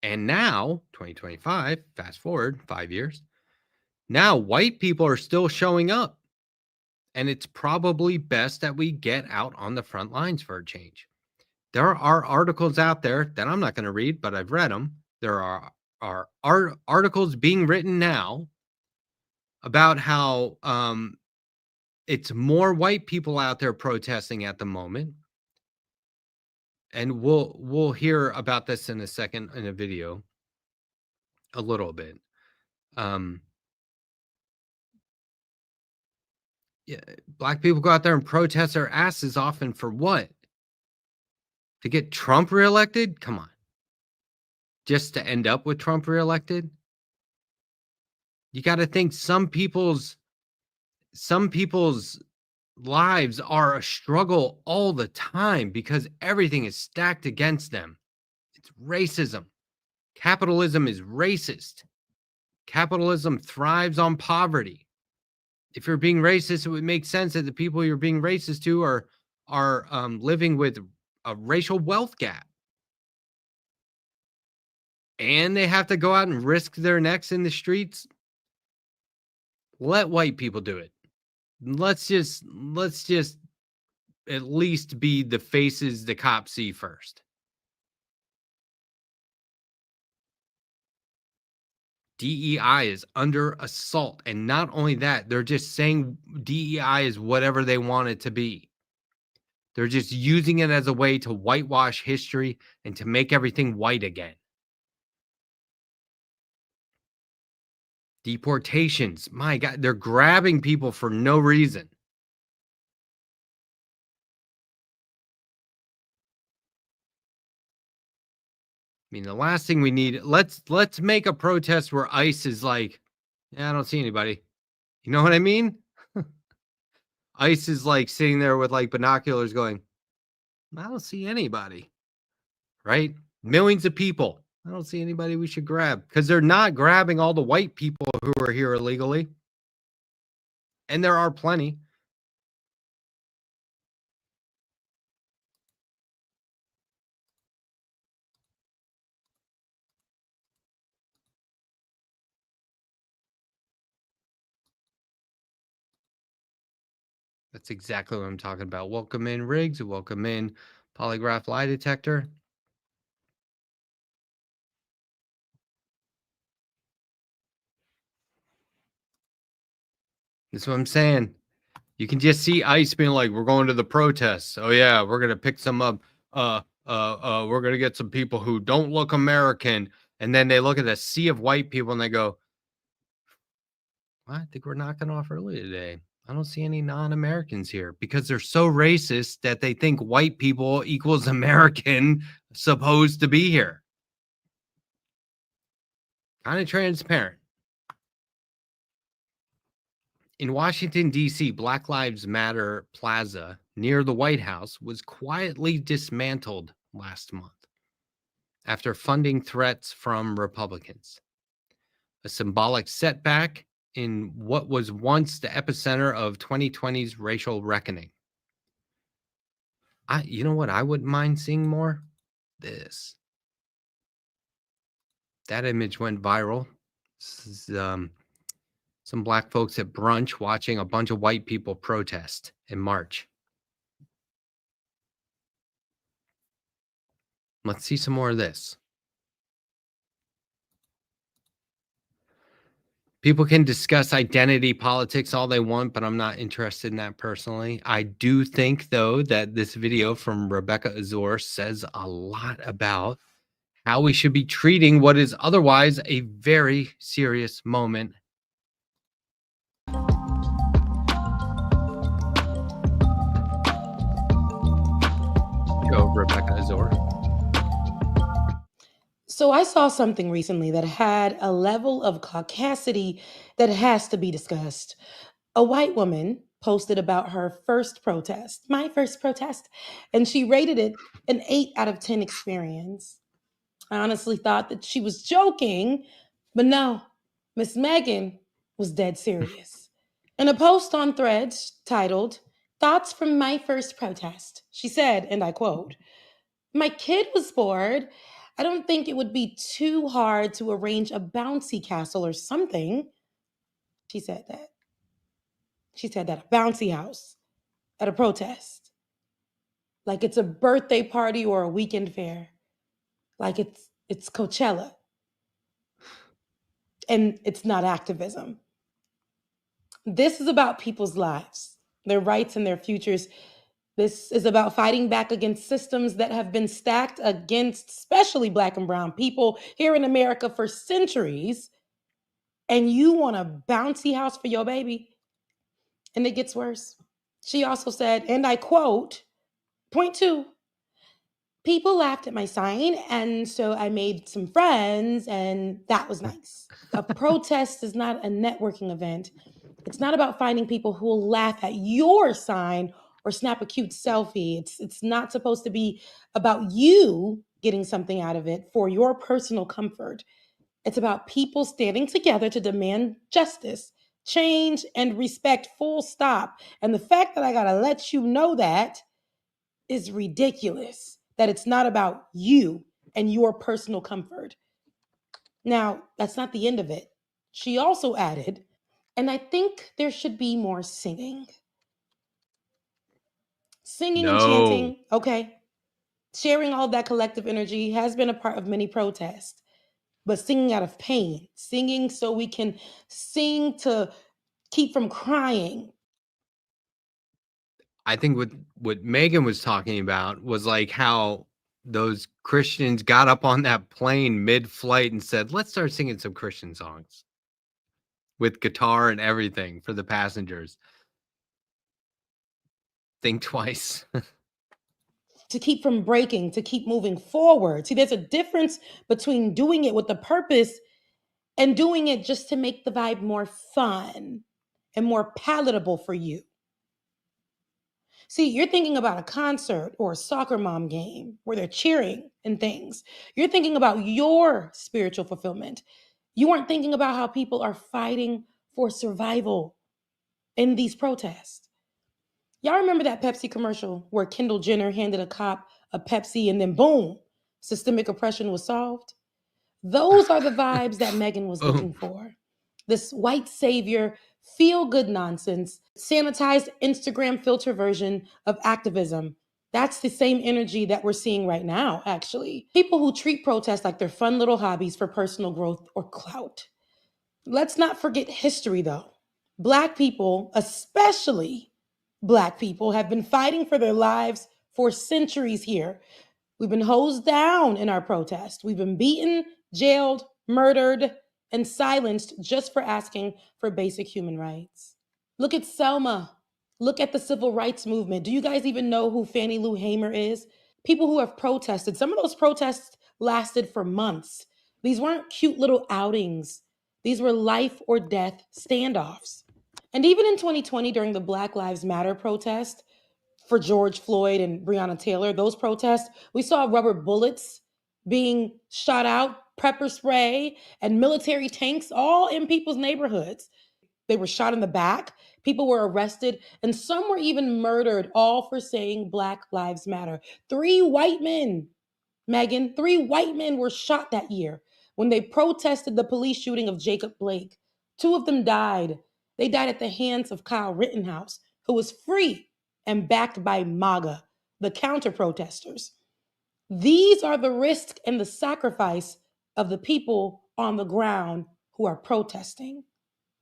And now, 2025, fast forward 5 years, now white people are still showing up. And it's probably best that we get out on the front lines for a change. There are articles out there that I'm not going to read, but I've read them. There are articles being written now about how it's more white people out there protesting at the moment. And we'll hear about this in a second in a video, a little bit. Yeah, Black people go out there and protest their asses off, and for what? To get Trump reelected? Come on. Just to end up with Trump reelected? You got to think some people's lives are a struggle all the time because everything is stacked against them. It's racism. Capitalism is racist. Capitalism thrives on poverty. If you're being racist, it would make sense that the people you're being racist to are living with a racial wealth gap. And they have to go out and risk their necks in the streets. Let white people do it. Let's just at least be the faces the cops see first. DEI is under assault. And not only that, they're just saying DEI is whatever they want it to be. They're just using it as a way to whitewash history and to make everything white again. Deportations. My God, they're grabbing people for no reason. I mean, the last thing we need, let's make a protest where ICE is like, yeah, I don't see anybody. You know what I mean? ICE is like sitting there with like binoculars going, I don't see anybody, right? Millions of people. I don't see anybody we should grab because they're not grabbing all the white people who are here illegally. And there are plenty. That's exactly what I'm talking about. Welcome in, Riggs. Welcome in, Polygraph Lie Detector. That's what I'm saying. You can just see ICE being like, we're going to the protests. Oh, yeah, we're going to pick some up. We're going to get some people who don't look American. And then they look at a sea of white people and they go, I think we're knocking off early today. I don't see any non-Americans here because they're so racist that they think white people equals American supposed to be here. Kind of transparent. In Washington, D.C., Black Lives Matter Plaza near the White House was quietly dismantled last month after funding threats from Republicans. A symbolic setback in what was once the epicenter of 2020's racial reckoning. You know what I wouldn't mind seeing more? This. That image went viral. This is, some black folks at brunch watching a bunch of white people protest and march. Let's see some more of this. People can discuss identity politics all they want, but I'm not interested in that personally. I do think, though, that this video from Rebecca AZOR says a lot about how we should be treating what is otherwise a very serious moment. Go, Rebecca AZOR. So I saw something recently that had a level of caucasity that has to be discussed. A white woman posted about her first protest, my first protest, and she rated it an 8 out of 10 experience. I honestly thought that she was joking, but no, Miss Megan was dead serious. In a post on Threads titled, Thoughts from My First Protest, she said, and I quote, my kid was bored. I don't think it would be too hard to arrange a bouncy castle or something. She said that. She said that, a bouncy house at a protest. Like it's a birthday party or a weekend fair. Like it's Coachella. And it's not activism. This is about people's lives, their rights and their futures. This is about fighting back against systems that have been stacked against especially Black and brown people here in America for centuries. And you want a bouncy house for your baby? And it gets worse. She also said, and I quote, point 2, people laughed at my sign, and so I made some friends, and that was nice. A protest is not a networking event. It's not about finding people who will laugh at your sign or snap a cute selfie. It's not supposed to be about you getting something out of it for your personal comfort. It's about people standing together to demand justice, change, and respect, full stop. And the fact that I gotta let you know that is ridiculous, that it's not about you and your personal comfort. Now, that's not the end of it. She also added, and I think there should be more singing. Singing and chanting, okay. Sharing all that collective energy has been a part of many protests, but singing out of pain, singing so we can sing to keep from crying. I think what Megan was talking about was like how those Christians got up on that plane mid-flight and said, let's start singing some Christian songs with guitar and everything for the passengers. Think twice. To keep from breaking, to keep moving forward. See, there's a difference between doing it with a purpose and doing it just to make the vibe more fun and more palatable for you. See, you're thinking about a concert or a soccer mom game where they're cheering and things. You're thinking about your spiritual fulfillment. You aren't thinking about how people are fighting for survival in these protests. Y'all remember that Pepsi commercial where Kendall Jenner handed a cop a Pepsi and then boom, systemic oppression was solved? Those are the vibes that Megan was looking for. This white savior, feel good nonsense, sanitized Instagram filter version of activism. That's the same energy that we're seeing right now, actually. People who treat protests like they're fun little hobbies for personal growth or clout. Let's not forget history, though. Black people, especially Black people, have been fighting for their lives for centuries here. We've been hosed down in our protest. We've been beaten, jailed, murdered, and silenced just for asking for basic human rights. Look at Selma. Look at the civil rights movement. Do you guys even know who Fannie Lou Hamer is? People who have protested. Some of those protests lasted for months. These weren't cute little outings. These were life or death standoffs. And even in 2020, during the Black Lives Matter protest for George Floyd and Breonna Taylor, those protests, we saw rubber bullets being shot out, pepper spray, and military tanks all in people's neighborhoods. They were shot in the back, people were arrested, and some were even murdered, all for saying Black Lives Matter. 3 white men, Megan, 3 white men were shot that year when they protested the police shooting of Jacob Blake. 2 of them died. They died at the hands of Kyle Rittenhouse, who was free and backed by MAGA, the counter protesters. These are the risk and the sacrifice of the people on the ground who are protesting.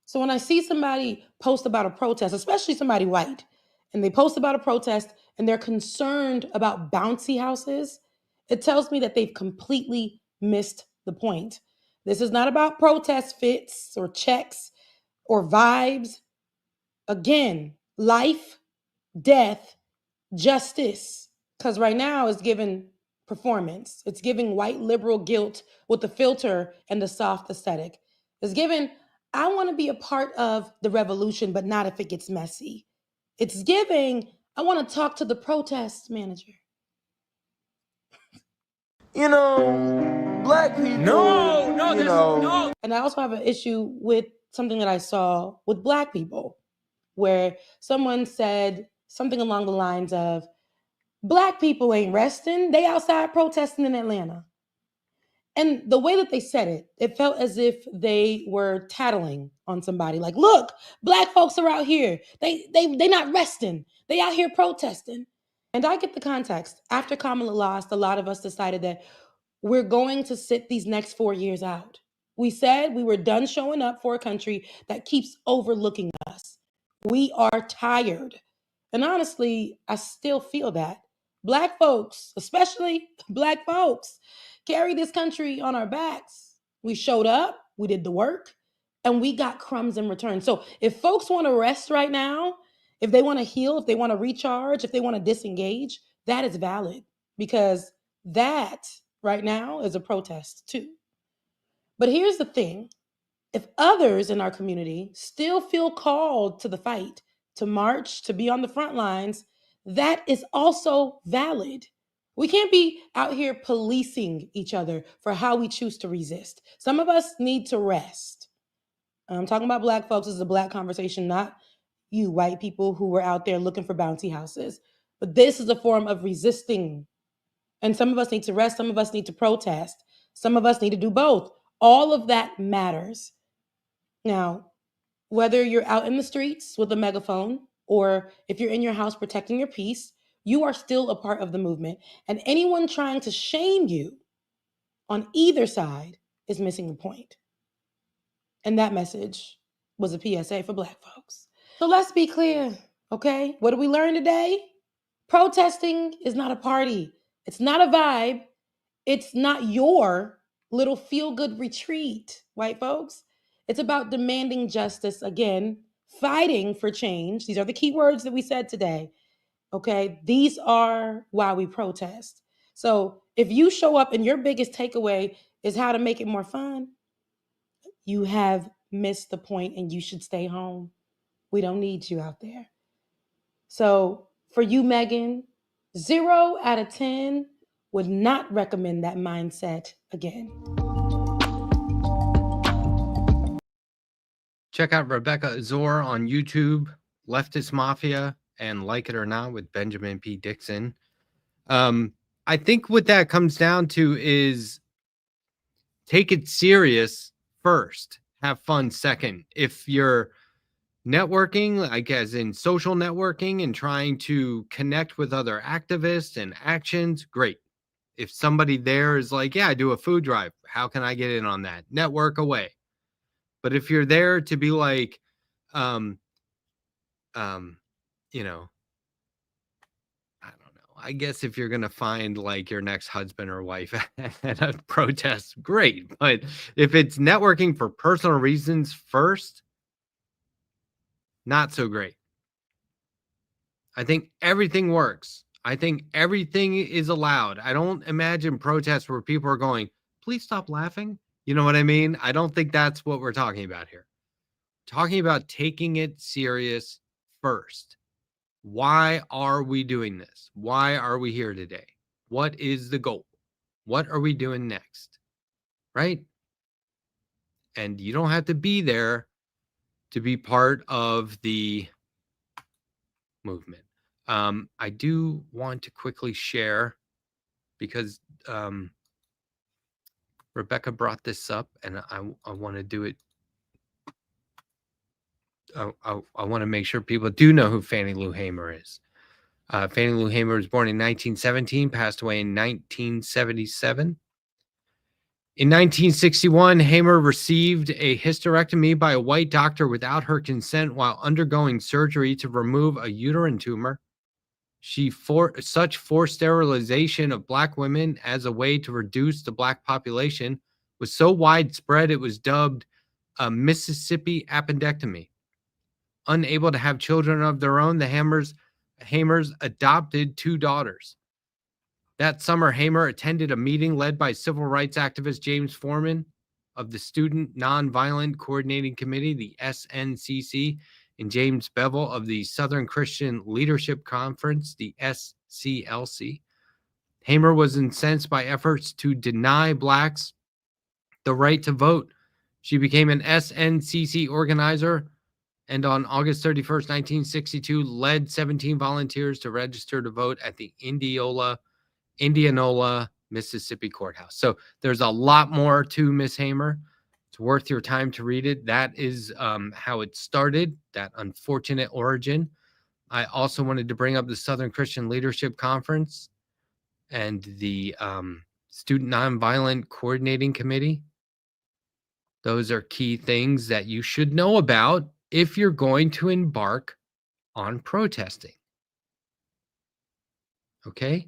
So when I see somebody post about a protest, especially somebody white, and they post about a protest and they're concerned about bouncy houses, it tells me that they've completely missed the point. This is not about protest fits or checks or vibes. Again, life, death, justice. Because right now it's given performance. It's giving white liberal guilt with the filter and the soft aesthetic. It's given, I want to be a part of the revolution, but not if it gets messy. It's giving, I want to talk to the protest manager. You know, Black people. No. And I also have an issue with something that I saw with Black people, where someone said something along the lines of, Black people ain't resting. They outside protesting in Atlanta. And the way that they said it, it felt as if they were tattling on somebody. Like, look, Black folks are out here. They not resting. They out here protesting. And I get the context. After Kamala lost, a lot of us decided that we're going to sit these next 4 years out. We said we were done showing up for a country that keeps overlooking us. We are tired. And honestly, I still feel that. Black folks, especially Black folks, carry this country on our backs. We showed up, we did the work, and we got crumbs in return. So if folks want to rest right now, if they want to heal, if they want to recharge, if they want to disengage, that is valid, because that right now is a protest too. But here's the thing. If others in our community still feel called to the fight, to march, to be on the front lines, that is also valid. We can't be out here policing each other for how we choose to resist. Some of us need to rest. I'm talking about Black folks. This is a Black conversation, not you white people who were out there looking for bouncy houses. But this is a form of resisting. And some of us need to rest. Some of us need to protest. Some of us need to do both. All of that matters. Now, whether you're out in the streets with a megaphone or if you're in your house protecting your peace, you are still a part of the movement. And anyone trying to shame you on either side is missing the point. And that message was a PSA for Black folks. So let's be clear, okay? What did we learn today? Protesting is not a party. It's not a vibe. It's not your little feel-good retreat, white folks. It's about demanding justice again, fighting for change. These are the key words that we said today. Okay, these are why we protest. So if you show up and your biggest takeaway is how to make it more fun, you have missed the point and you should stay home. We don't need you out there. So For you, Megan, 0 out of 10 would not recommend that mindset again. Check out Rebecca AZOR on YouTube, Leftist Mafia, and Like It or Not with Benjamin P. Dixon. I think what that comes down to is take it serious first, have fun second. If you're networking, like as in social networking and trying to connect with other activists and actions, great. If somebody there is like, yeah, I do a food drive, how can I get in on that? Network away. But if you're there to be like, you know, I don't know. I guess if you're going to find like your next husband or wife at a protest, great. But if it's networking for personal reasons first, not so great. I think everything works. I think everything is allowed. I don't imagine protests where people are going, please stop laughing. You know what I mean? I don't think that's what we're talking about here. Talking about taking it serious first. Why are we doing this? Why are we here today? What is the goal? What are we doing next? Right? And you don't have to be there to be part of the movement. I do want to quickly share because Rebecca brought this up and I want to do it. I want to make sure people do know who Fannie Lou Hamer is. Fannie Lou Hamer was born in 1917, passed away in 1977. In 1961, Hamer received a hysterectomy by a white doctor without her consent while undergoing surgery to remove a uterine tumor. Such forced sterilization of Black women as a way to reduce the Black population was so widespread it was dubbed a Mississippi appendectomy. Unable to have children of their own, the Hamers adopted 2 daughters. That summer, Hamer attended a meeting led by civil rights activist James Foreman of the Student Nonviolent Coordinating Committee, the SNCC, and James Bevel of the Southern Christian Leadership Conference, the SCLC. Hamer was incensed by efforts to deny Blacks the right to vote. She became an SNCC organizer and on August 31st, 1962, led 17 volunteers to register to vote at the Indianola, Mississippi courthouse. So there's a lot more to Miss Hamer. It's worth your time to read it. That is how it started, that unfortunate origin. I also wanted to bring up the Southern Christian Leadership Conference and the Student Nonviolent Coordinating Committee. Those are key things that you should know about if you're going to embark on protesting. Okay?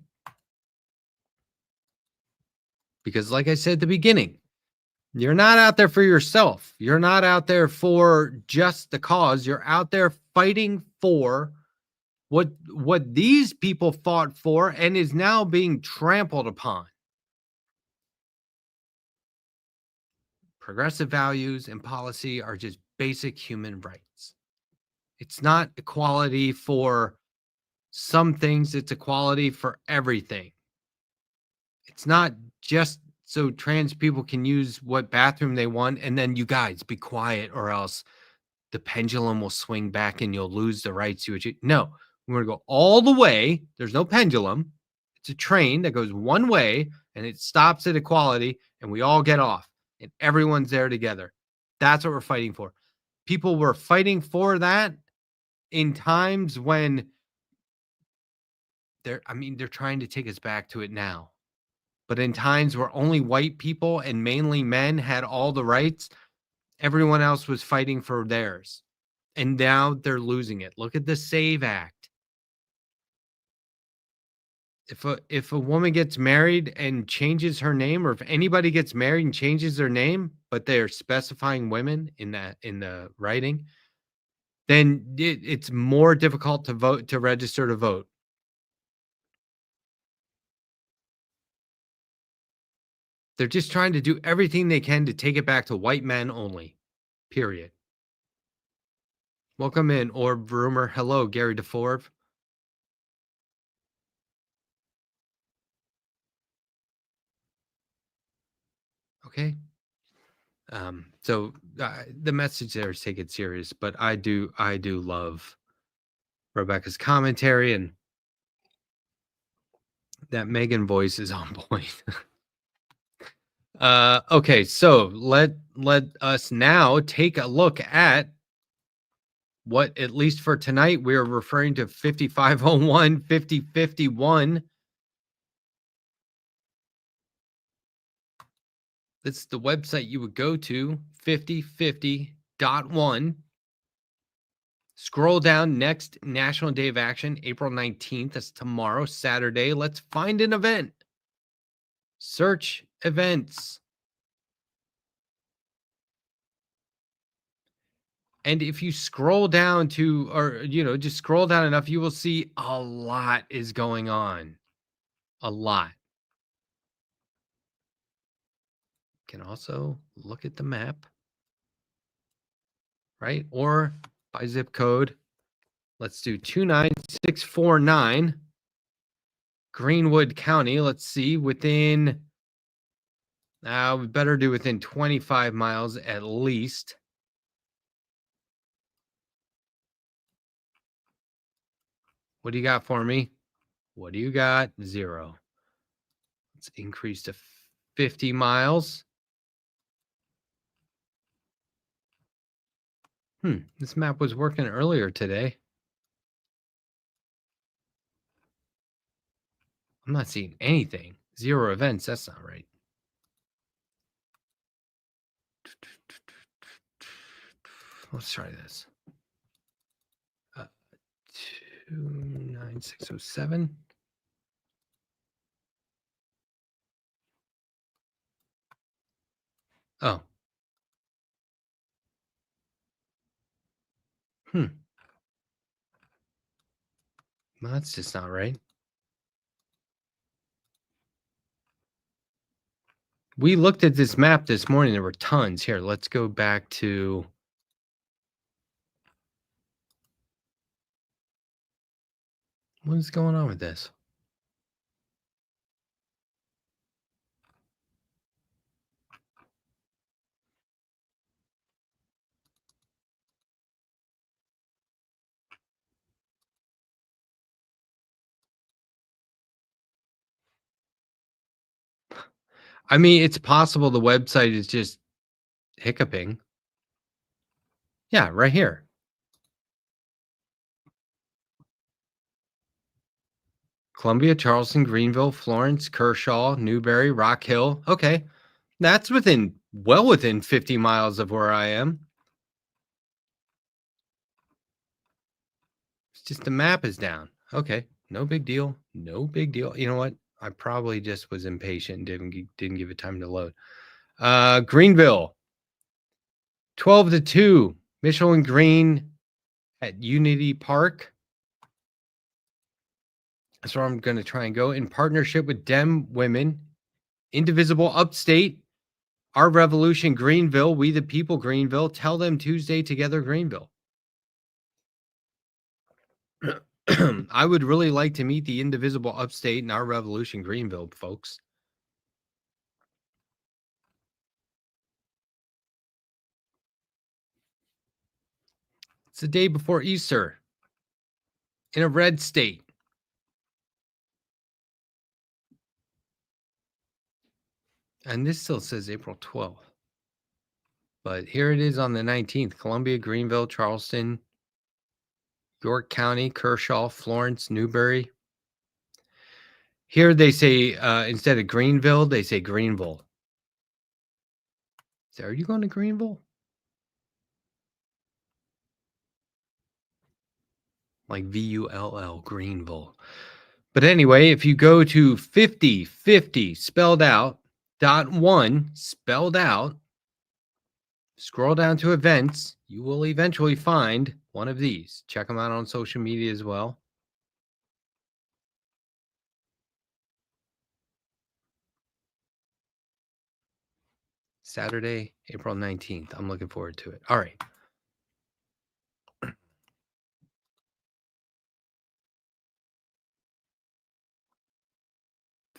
Because like I said at the beginning, you're not out there for yourself. You're not out there for just the cause. You're out there fighting for what these people fought for and is now being trampled upon. Progressive values and policy are just basic human rights. It's not equality for some things, it's equality for everything. It's not just so trans people can use what bathroom they want and then you guys be quiet or else the pendulum will swing back and you'll lose the rights you achieve. No, we're going to go all the way. There's no pendulum. It's a train that goes one way and it stops at equality and we all get off and everyone's there together. That's what we're fighting for. People were fighting for that in times when they're trying to take us back to it now. But in times where only white people and mainly men had all the rights, everyone else was fighting for theirs. And now they're losing it. Look at the SAVE Act. If a woman gets married and changes her name, or if anybody gets married and changes their name, but they're specifying women in the writing, then it's more difficult to register to vote. They're just trying to do everything they can to take it back to white men only. Period. Welcome in, Orb Rumor. Hello, Gary DeForve. Okay. So the message there is take it serious, but I do love Rebecca's commentary, and that Megan voice is on point. Okay, so let us now take a look at what, at least for tonight, we're referring to 5501, 5051. That's the website you would go to, 5050.1. Scroll down, next National Day of Action, April 19th. That's tomorrow, Saturday. Let's find an event. Search events. And if you scroll down to, or, just scroll down enough, you will see a lot is going on. A lot. You can also look at the map, right? Or by zip code. Let's do 29649, Greenwood County. Let's see, within, we better do within 25 miles at least. What do you got for me? What do you got? 0. Let's increase to 50 miles. This map was working earlier today. I'm not seeing anything. 0 events. That's not right. Let's try this. 29607. Oh. Well, that's just not right. We looked at this map this morning. There were tons. Here, let's go back to... What is going on with this? I mean, it's possible the website is just hiccuping. Yeah, right here. Columbia, Charleston, Greenville, Florence, Kershaw, Newberry, Rock Hill. Okay. That's well within 50 miles of where I am. It's just the map is down. Okay. No big deal. No big deal. You know what? I probably just was impatient and didn't give it time to load. Greenville, 12-2, Michelin Green at Unity Park. That's where I'm going to try and go in partnership with Dem Women, Indivisible Upstate, Our Revolution Greenville, We the People Greenville, Tell Them Tuesday Together Greenville. I would really like to meet the Indivisible Upstate and Our Revolution Greenville folks. It's the day before Easter in a red state. And this still says April 12th. But here it is on the 19th. Columbia, Greenville, Charleston, York County, Kershaw, Florence, Newberry. Here they say, instead of Greenville, they say Greenville. So are you going to Greenville? Like VULL, Greenville. But anyway, if you go to 5050 spelled out, .1 spelled out, scroll down to events, you will eventually find one of these. Check them out on social media as well. Saturday, April 19th. I'm looking forward to it. All right.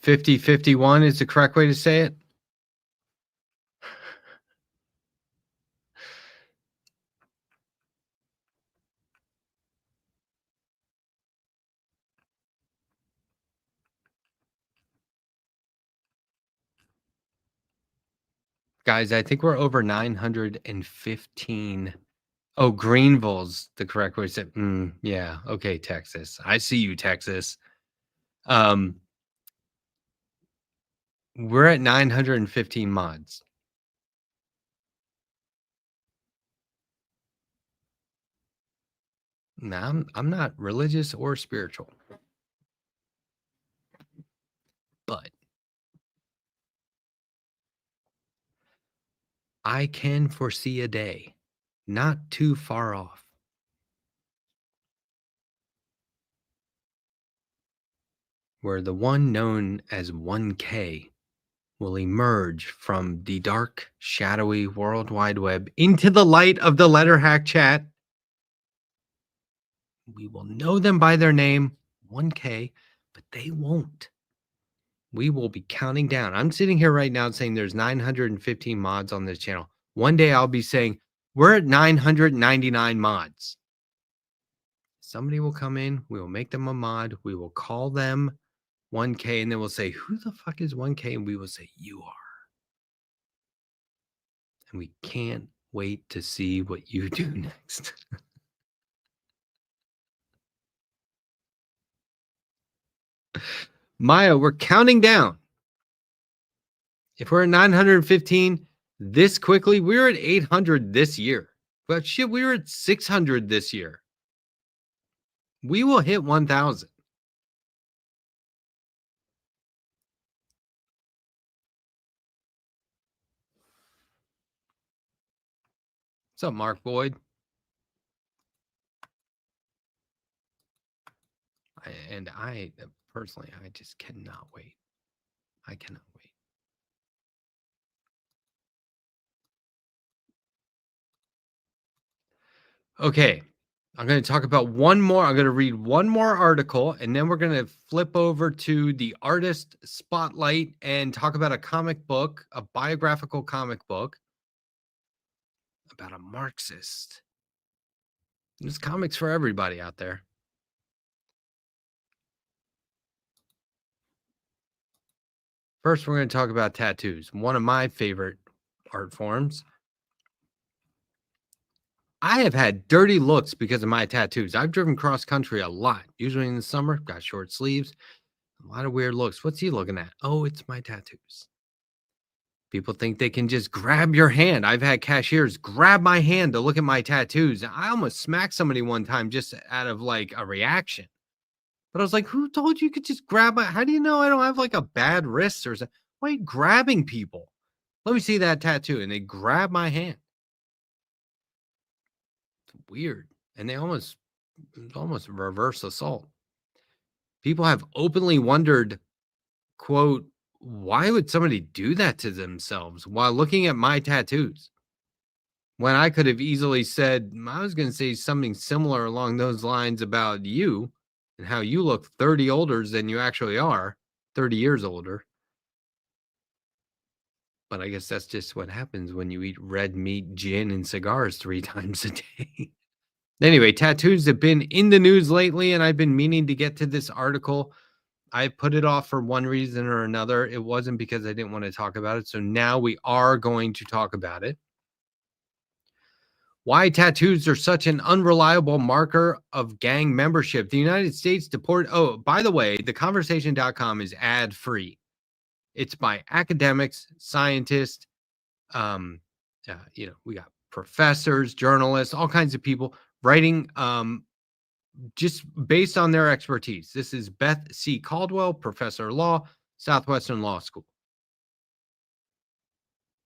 5051 is the correct way to say it. Guys, I think we're over 915. Oh, Greenville's the correct way to say. Yeah. Okay, Texas. I see you, Texas. We're at 915 mods. Now, I'm not religious or spiritual, but I can foresee a day not too far off where the one known as 1K will emerge from the dark, shadowy World Wide Web into the light of the Letterhack chat. We will know them by their name, 1K, but they won't. We will be counting down. I'm sitting here right now saying there's 915 mods on this channel. One day I'll be saying we're at 999 mods. Somebody will come in. We will make them a mod. We will call them 1K, and then we'll say, who the fuck is 1K? And we will say, you are. And we can't wait to see what you do next. Maya, we're counting down. If we're at 915 this quickly, we're at 800 this year. But shit, we were at 600 this year. We will hit 1,000. What's up, Mark Boyd? I personally, I just cannot wait. I cannot wait. Okay, I'm going to talk about one more. I'm going to read one more article, and then we're going to flip over to the artist spotlight and talk about a comic book, a biographical comic book about a Marxist. There's comics for everybody out there. First, we're going to talk about tattoos, one of my favorite art forms. I have had dirty looks because of my tattoos. I've driven cross country a lot, usually in the summer, got short sleeves, a lot of weird looks. What's he looking at? Oh, it's my tattoos. People think they can just grab your hand. I've had cashiers grab my hand to look at my tattoos. I almost smacked somebody one time just out of like a reaction. But I was like, who told you could just grab my, how do you know I don't have like a bad wrist or something? Why are you grabbing people? Let me see that tattoo. And they grab my hand. It's weird. And they almost reverse assault. People have openly wondered, quote, why would somebody do that to themselves while looking at my tattoos? When I could have easily said, I was going to say something similar along those lines about you and how you look 30 older than you actually are, 30 years older. But I guess that's just what happens when you eat red meat, gin, and cigars 3 times a day. Anyway, tattoos have been in the news lately, and I've been meaning to get to this article. I put it off for one reason or another. It wasn't because I didn't want to talk about it. So now we are going to talk about it. Why tattoos are such an unreliable marker of gang membership. The United States deported. Oh, by the way, theconversation.com is ad-free. It's by academics, scientists. We got professors, journalists, all kinds of people writing just based on their expertise. This is Beth C. Caldwell, professor of law, Southwestern Law School.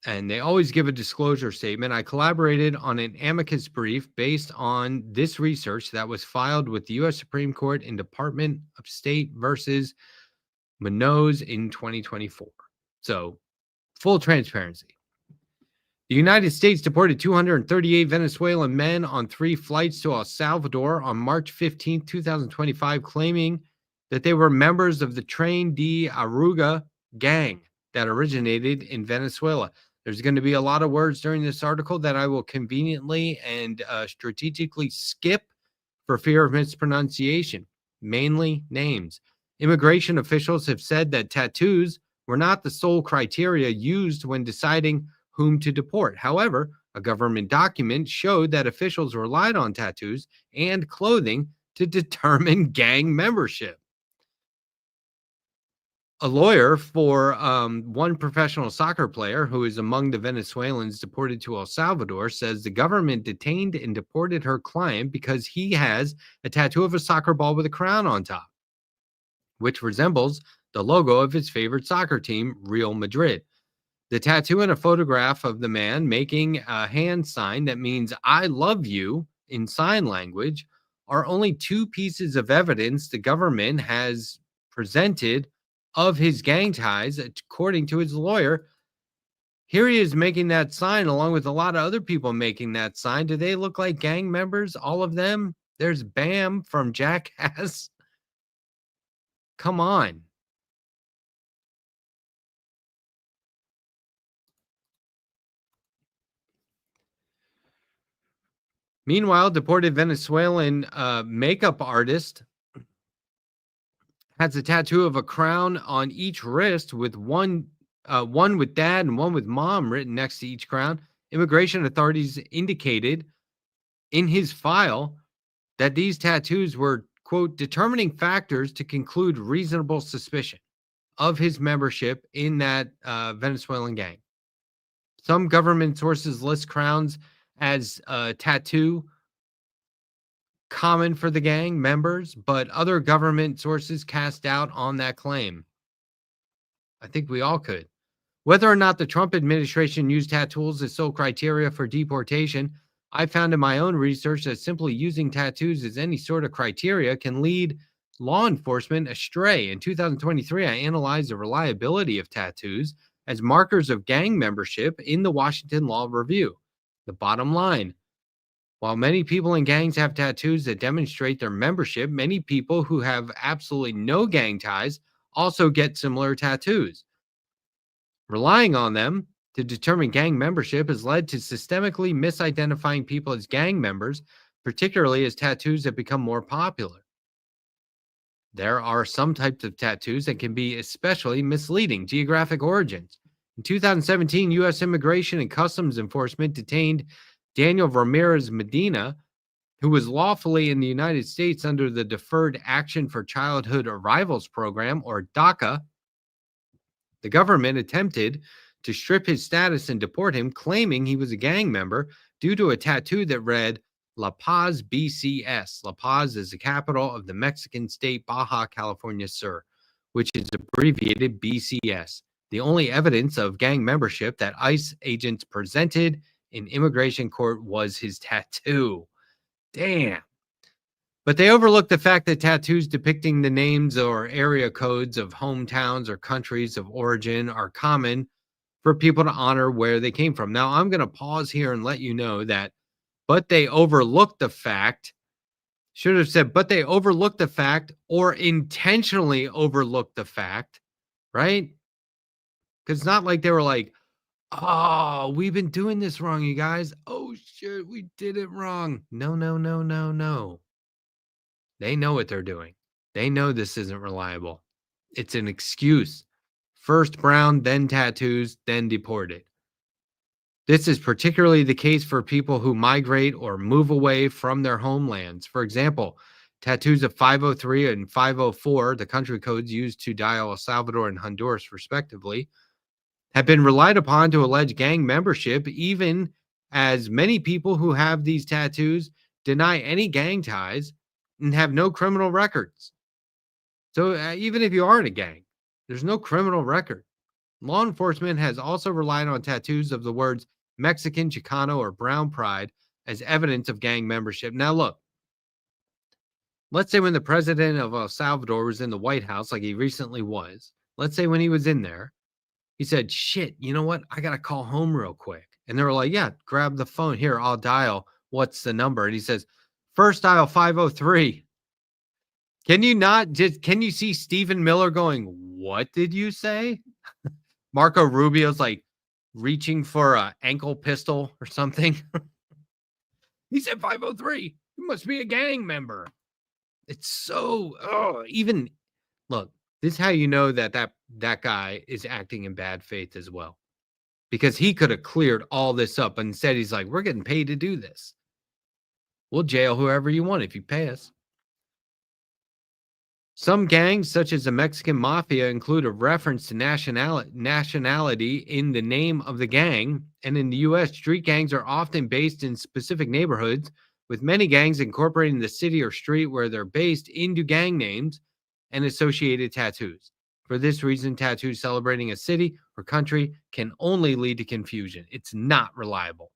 And they always give a disclosure statement. I collaborated on an amicus brief based on this research that was filed with the U.S. Supreme Court in Department of State versus Munoz in 2024. So, full transparency. The United States deported 238 Venezuelan men on 3 flights to El Salvador on March 15, 2025, claiming that they were members of the Tren de Aragua gang that originated in Venezuela. There's going to be a lot of words during this article that I will conveniently and strategically skip for fear of mispronunciation, mainly names. Immigration officials have said that tattoos were not the sole criteria used when deciding whom to deport. However, a government document showed that officials relied on tattoos and clothing to determine gang membership. A lawyer for one professional soccer player who is among the Venezuelans deported to El Salvador says the government detained and deported her client because he has a tattoo of a soccer ball with a crown on top, which resembles the logo of his favorite soccer team, Real Madrid. The tattoo and a photograph of the man making a hand sign that means "I love you" in sign language are only two pieces of evidence the government has presented of his gang ties, according to his lawyer. Here he is making that sign along with a lot of other people making that sign. Do they look like gang members? All of them? There's Bam from Jackass. Come on. Meanwhile, deported Venezuelan makeup artist has a tattoo of a crown on each wrist with one with dad and one with mom written next to each crown. Immigration authorities indicated in his file that these tattoos were, quote, determining factors to conclude reasonable suspicion of his membership in that Venezuelan gang. Some government sources list crowns as a tattoo common for the gang members, but other government sources cast doubt on that claim. I think we all could. Whether or not the Trump administration used tattoos as sole criteria for deportation, I found in my own research that simply using tattoos as any sort of criteria can lead law enforcement astray. In 2023, I analyzed the reliability of tattoos as markers of gang membership in the Washington Law Review. The bottom line: while many people in gangs have tattoos that demonstrate their membership, many people who have absolutely no gang ties also get similar tattoos. Relying on them to determine gang membership has led to systemically misidentifying people as gang members, particularly as tattoos have become more popular. There are some types of tattoos that can be especially misleading. Geographic origins. In 2017, U.S. Immigration and Customs Enforcement detained Daniel Ramirez Medina, who was lawfully in the United States under the Deferred Action for Childhood Arrivals Program, or DACA. The government attempted to strip his status and deport him, claiming he was a gang member due to a tattoo that read La Paz, BCS. La Paz is the capital of the Mexican state Baja California Sur, which is abbreviated BCS. The only evidence of gang membership that ICE agents presented in immigration court was his tattoo. Damn. But they overlooked the fact that tattoos depicting the names or area codes of hometowns or countries of origin are common for people to honor where they came from. Now, I'm going to pause here and let you know that, but they overlooked the fact, should have said, but they overlooked the fact or intentionally overlooked the fact, right? Because it's not like they were like, oh, we've been doing this wrong, you guys. Oh, shit, we did it wrong. No, no, no, no, no. They know what they're doing. They know this isn't reliable. It's an excuse. First brown, then tattoos, then deported. This is particularly the case for people who migrate or move away from their homelands. For example, tattoos of 503 and 504, the country codes used to dial El Salvador and Honduras, respectively, have been relied upon to allege gang membership, even as many people who have these tattoos deny any gang ties and have no criminal records. So even if you are in a gang, there's no criminal record. Law enforcement has also relied on tattoos of the words Mexican, Chicano, or Brown Pride as evidence of gang membership. Now look, let's say when the president of El Salvador was in the White House, like he recently was, let's say when he was in there, he said, shit, you know what? I got to call home real quick. And they were like, yeah, grab the phone. Here, I'll dial. What's the number? And he says, first dial 503. Can you see Stephen Miller going, what did you say? Marco Rubio's like reaching for an ankle pistol or something. He said 503. You must be a gang member. It's so, even, look, this is how you know that guy is acting in bad faith as well. because he could have cleared all this up. But instead, he's like, we're getting paid to do this. We'll jail whoever you want if you pay us. Some gangs, such as the Mexican Mafia, include a reference to nationality in the name of the gang. And in the U.S., street gangs are often based in specific neighborhoods, with many gangs incorporating the city or street where they're based into gang names and associated tattoos. For this reason, tattoos celebrating a city or country can only lead to confusion. It's not reliable.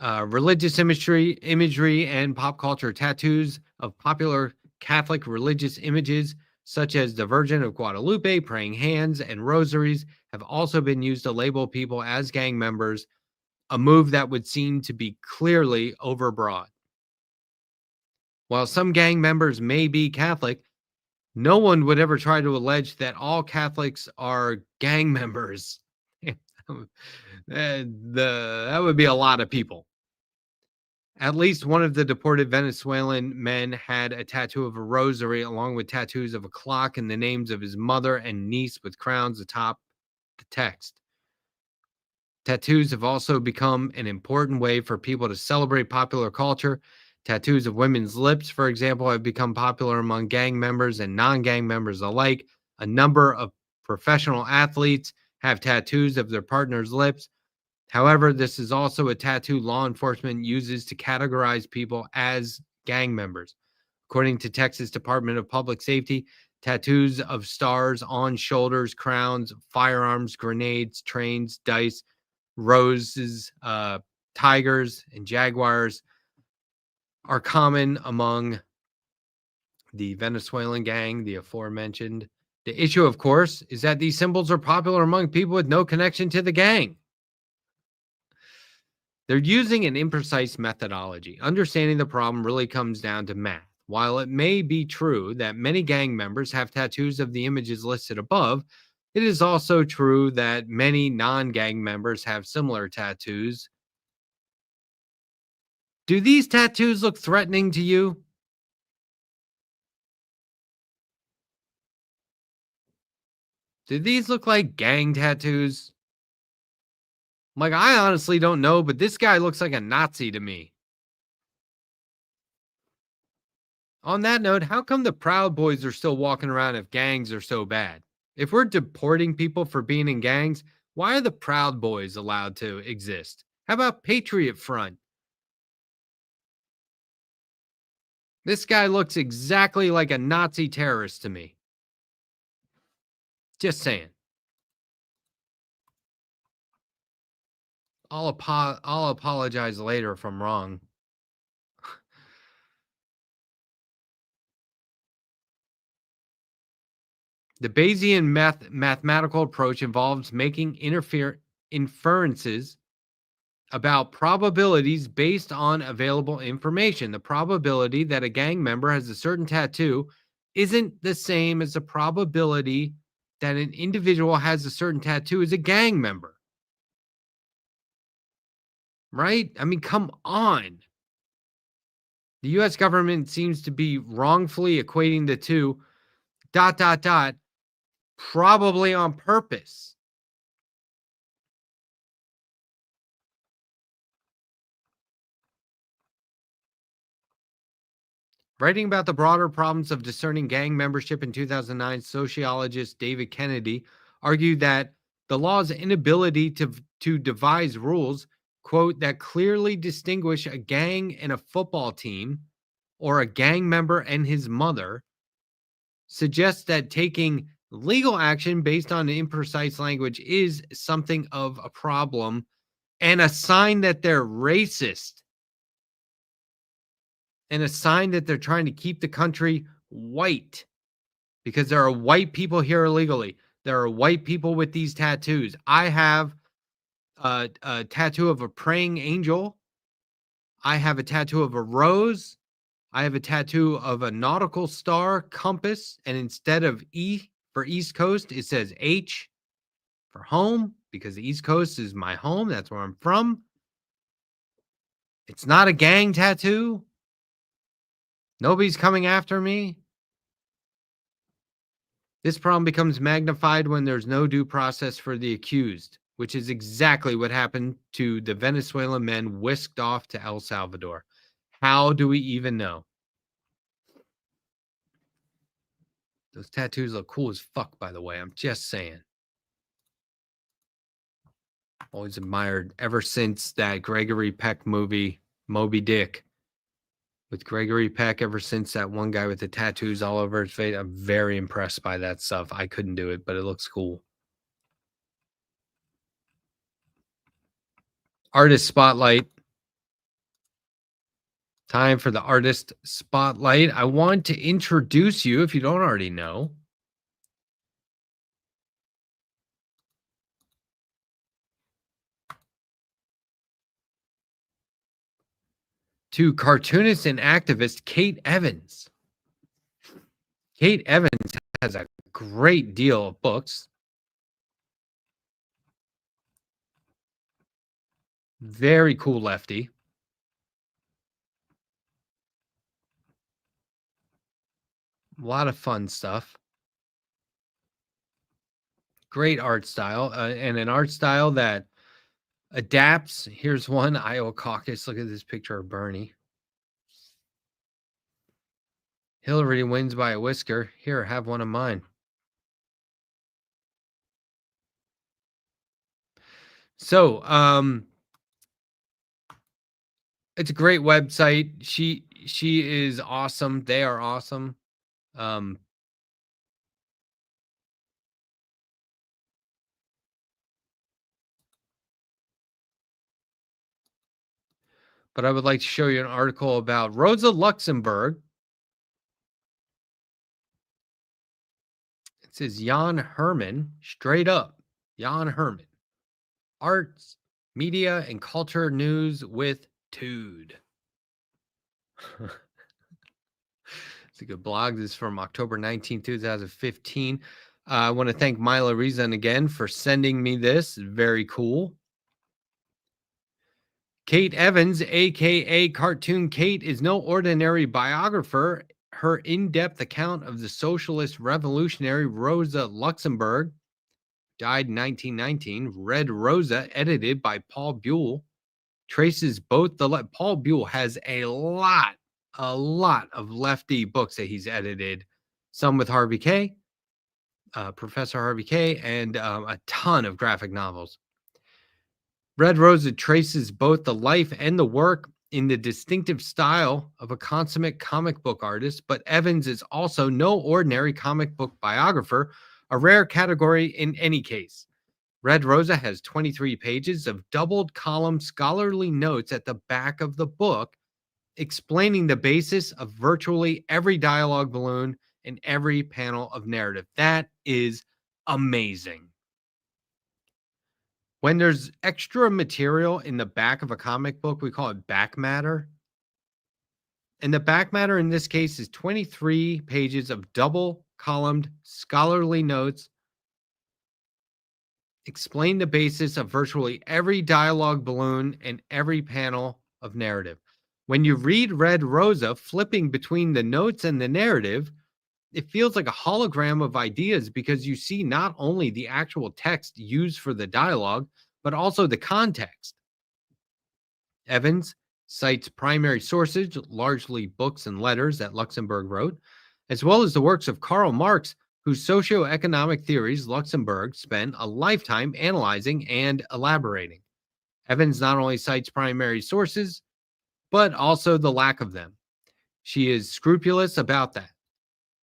Religious imagery and pop culture. Tattoos of popular Catholic religious images, such as the Virgin of Guadalupe, praying hands, and rosaries, have also been used to label people as gang members, a move that would seem to be clearly overbroad. While some gang members may be Catholic, no one would ever try to allege that all Catholics are gang members. That would be a lot of people. At least one of the deported Venezuelan men had a tattoo of a rosary, along with tattoos of a clock and the names of his mother and niece with crowns atop the text. Tattoos have also become an important way for people to celebrate popular culture. Tattoos of women's lips, for example, have become popular among gang members and non-gang members alike. A number of professional athletes have tattoos of their partner's lips. However, this is also a tattoo law enforcement uses to categorize people as gang members. According to Texas Department of Public Safety, tattoos of stars on shoulders, crowns, firearms, grenades, trains, dice, roses, tigers, and jaguars are common among the Venezuelan gang, the aforementioned. The issue, of course, is that these symbols are popular among people with no connection to the gang. They're using an imprecise methodology. Understanding the problem really comes down to math. While it may be true that many gang members have tattoos of the images listed above, it is also true that many non-gang members have similar tattoos. Do these tattoos look threatening to you? Do these look like gang tattoos? Like, I honestly don't know, but this guy looks like a Nazi to me. On that note, how come the Proud Boys are still walking around if gangs are so bad? If we're deporting people for being in gangs, why are the Proud Boys allowed to exist? How about Patriot Front? This guy looks exactly like a Nazi terrorist to me. Just saying. I'll apologize later if I'm wrong. The Bayesian mathematical approach involves making inferences about probabilities based on available information. The probability that a gang member has a certain tattoo isn't the same as the probability that an individual has a certain tattoo as a gang member. Right? I mean, come on. The U.S. government seems to be wrongfully equating the two, ... probably on purpose. Writing about the broader problems of discerning gang membership in 2009, sociologist David Kennedy argued that the law's inability to devise rules, quote, that clearly distinguish a gang and a football team or a gang member and his mother suggests that taking legal action based on imprecise language is something of a problem and a sign that they're racist and a sign that they're trying to keep the country white because there are white people here illegally. There are white people with these tattoos. I have a tattoo of a praying angel. I have a tattoo of a rose. I have a tattoo of a nautical star compass. And instead of E for East Coast, it says H for home because the East Coast is my home. That's where I'm from. It's not a gang tattoo. Nobody's coming after me. This problem becomes magnified when there's no due process for the accused, which is exactly what happened to the Venezuelan men whisked off to El Salvador. How do we even know? Those tattoos look cool as fuck, by the way. I'm just saying. Always admired ever since that Gregory Peck movie, Moby Dick. With Gregory Peck, ever since that one guy with the tattoos all over his face, I'm very impressed by that stuff. I couldn't do it, but it looks cool. Artist Spotlight. Time for the Artist Spotlight. I want to introduce you, if you don't already know, to cartoonist and activist Kate Evans. Kate Evans has a great deal of books. Very cool lefty. A lot of fun stuff. Great art style, and an art style that adapts. Here's one, Iowa caucus. Look at this picture of Bernie. Hillary wins by a whisker. Here, have one of mine. So, it's a great website. She is awesome. They are awesome. But I would like to show you an article about Rosa Luxemburg. It says Jan Herman, straight up, Jan Herman. Arts, media, and culture news with Tude. It's a good blog. This is from October 19, 2015. I want to thank Mila Reason again for sending me this. Very cool. Kate Evans, a.k.a. Cartoon Kate, is no ordinary biographer. Her in-depth account of the socialist revolutionary Rosa Luxemburg, died in 1919, Red Rosa, edited by Paul Buell, traces both the... Paul Buell has a lot of lefty books that he's edited, some with Harvey K., Professor Harvey K., and a ton of graphic novels. Red Rosa traces both the life and the work in the distinctive style of a consummate comic book artist, but Evans is also no ordinary comic book biographer, a rare category in any case. Red Rosa has 23 pages of doubled column scholarly notes at the back of the book, explaining the basis of virtually every dialogue balloon and every panel of narrative. That is amazing. When there's extra material in the back of a comic book, we call it back matter. And the back matter in this case is 23 pages of double-columned scholarly notes, explain the basis of virtually every dialogue balloon and every panel of narrative. When you read Red Rosa, flipping between the notes and the narrative, it feels like a hologram of ideas because you see not only the actual text used for the dialogue, but also the context. Evans cites primary sources, largely books and letters that Luxemburg wrote, as well as the works of Karl Marx, whose socioeconomic theories Luxemburg spent a lifetime analyzing and elaborating. Evans not only cites primary sources, but also the lack of them. She is scrupulous about that.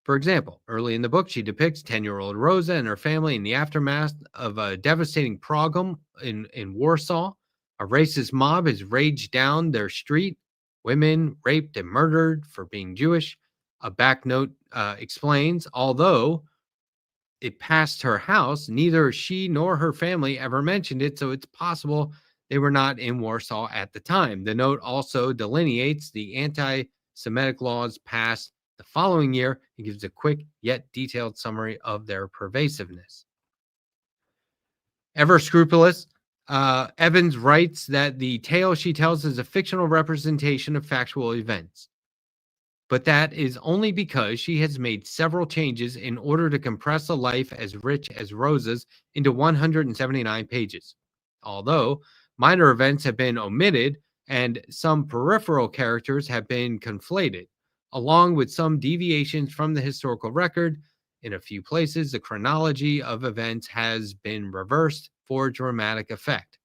For example, early in the book, she depicts 10-year-old Rosa and her family in the aftermath of a devastating pogrom in Warsaw. A racist mob has raged down their street, women raped and murdered for being Jewish. A back note explains, although it passed her house, neither she nor her family ever mentioned it, so it's possible they were not in Warsaw at the time. The note also delineates the anti-Semitic laws passed the following year. It gives a quick yet detailed summary of their pervasiveness. Ever scrupulous, Evans writes that the tale she tells is a fictional representation of factual events. but that is only because she has made several changes in order to compress a life as rich as Rosa's into 179 pages. Although minor events have been omitted and some peripheral characters have been conflated, along with some deviations from the historical record. In a few places, the chronology of events has been reversed for dramatic effect.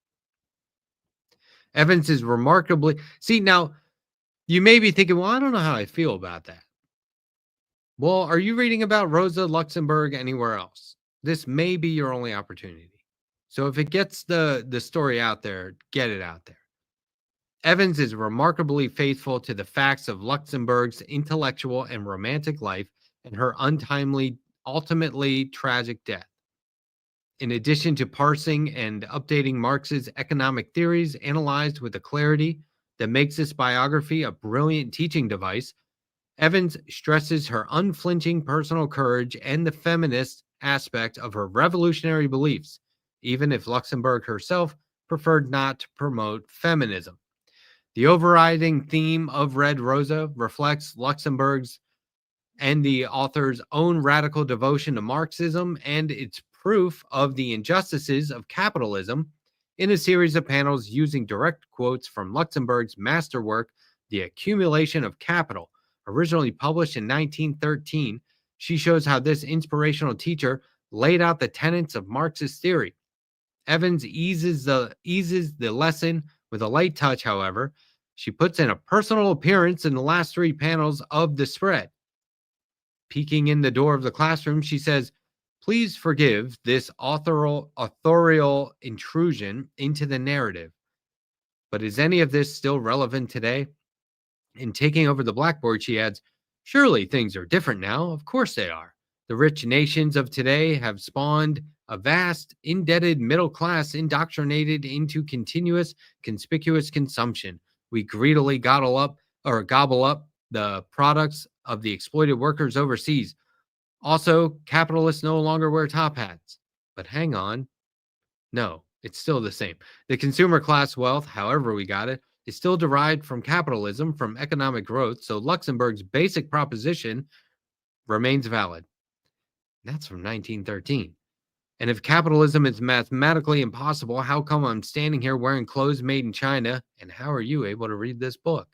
Evans is remarkably... See, now, you may be thinking, well, I don't know how I feel about that. Well, are you reading about Rosa Luxemburg anywhere else? This may be your only opportunity. So if it gets the story out there, get it out there. Evans is remarkably faithful to the facts of Luxemburg's intellectual and romantic life and her untimely, ultimately tragic death. In addition to parsing and updating Marx's economic theories analyzed with a clarity that makes this biography a brilliant teaching device, Evans stresses her unflinching personal courage and the feminist aspect of her revolutionary beliefs, even if Luxemburg herself preferred not to promote feminism. The overriding theme of Red Rosa reflects Luxemburg's and the author's own radical devotion to Marxism and its proof of the injustices of capitalism in a series of panels using direct quotes from Luxemburg's masterwork, The Accumulation of Capital. Originally published in 1913, she shows how this inspirational teacher laid out the tenets of Marxist theory. Evans eases the lesson with a light touch, however. She puts in a personal appearance in the last 3 panels of the spread. Peeking in the door of the classroom, she says, "Please forgive this authorial intrusion into the narrative. But is any of this still relevant today?" In taking over the blackboard, she adds, "Surely things are different now. Of course they are. The rich nations of today have spawned a vast, indebted middle class indoctrinated into continuous, conspicuous consumption. We greedily gobble up the products of the exploited workers overseas. Also, capitalists no longer wear top hats. But hang on. No, it's still the same. The consumer class wealth, however we got it, is still derived from capitalism, from economic growth. So Luxemburg's basic proposition remains valid." That's from 1913. "And if capitalism is mathematically impossible, how come I'm standing here wearing clothes made in China? And how are you able to read this book?"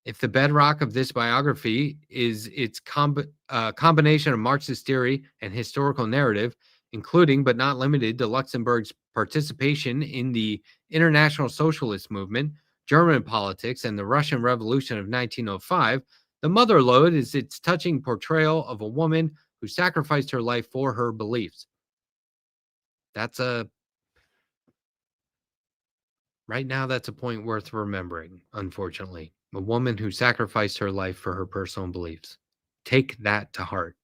If the bedrock of this biography is its combination of Marxist theory and historical narrative, including but not limited to Luxemburg's participation in the international socialist movement, German politics, and the Russian Revolution of 1905, the mother lode is its touching portrayal of a woman who sacrificed her life for her beliefs. Right now, that's a point worth remembering, unfortunately. A woman who sacrificed her life for her personal beliefs. Take that to heart.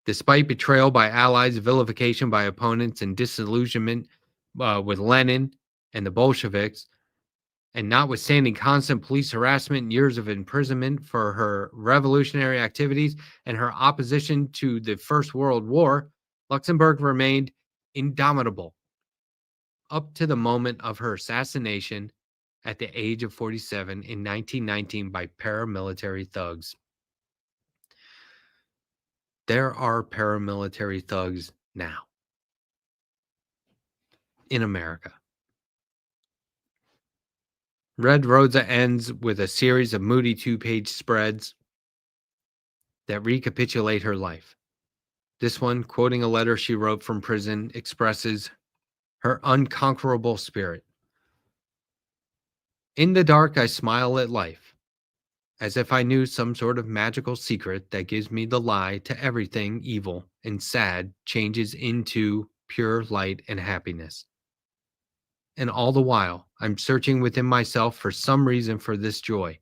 Despite betrayal by allies, vilification by opponents, and disillusionment with Lenin and the Bolsheviks, and notwithstanding constant police harassment and years of imprisonment for her revolutionary activities and her opposition to the First World War, Luxemburg remained indomitable up to the moment of her assassination at the age of 47 in 1919 by paramilitary thugs. There are paramilitary thugs now in America. Red Rosa ends with a series of moody 2-page spreads that recapitulate her life. This one, quoting a letter she wrote from prison, expresses her unconquerable spirit. "In the dark, I smile at life, as if I knew some sort of magical secret that gives me the lie to everything evil and sad changes into pure light and happiness. And all the while, I'm searching within myself for some reason for this joy.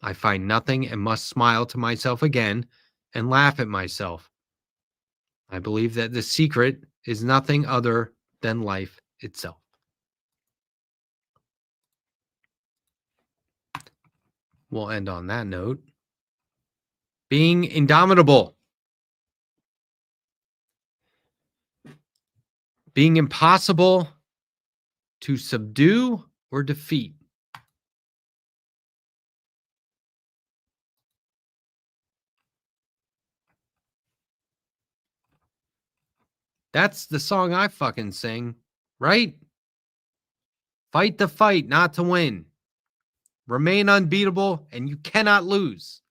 I find nothing and must smile to myself again and laugh at myself. I believe that the secret is nothing other than life itself." We'll end on that note. Being indomitable. Being impossible to subdue or defeat. That's the song I fucking sing, right? Fight the fight, not to win. Remain unbeatable, and you cannot lose.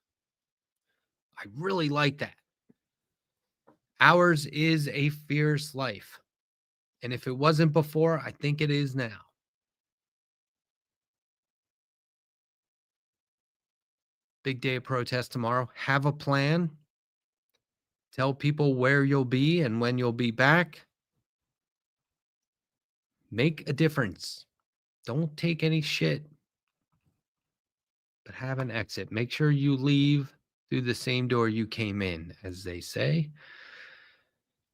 I really like that. Ours is a fierce life. And if it wasn't before, I think it is now. Big day of protest tomorrow. Have a plan. Tell people where you'll be and when you'll be back. Make a difference. Don't take any shit, but have an exit. Make sure you leave through the same door you came in, as they say.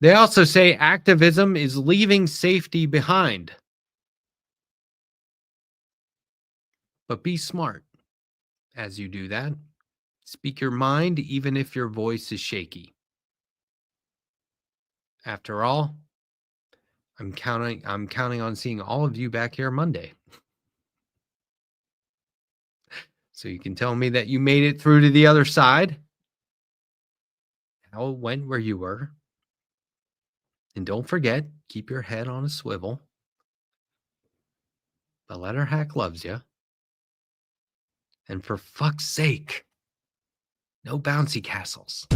They also say activism is leaving safety behind. But be smart as you do that. Speak your mind, even if your voice is shaky. After all, I'm counting on seeing all of you back here Monday. So you can tell me that you made it through to the other side. How it went where you were. And don't forget, keep your head on a swivel. The Letterhack loves you. And for fuck's sake, no bouncy castles.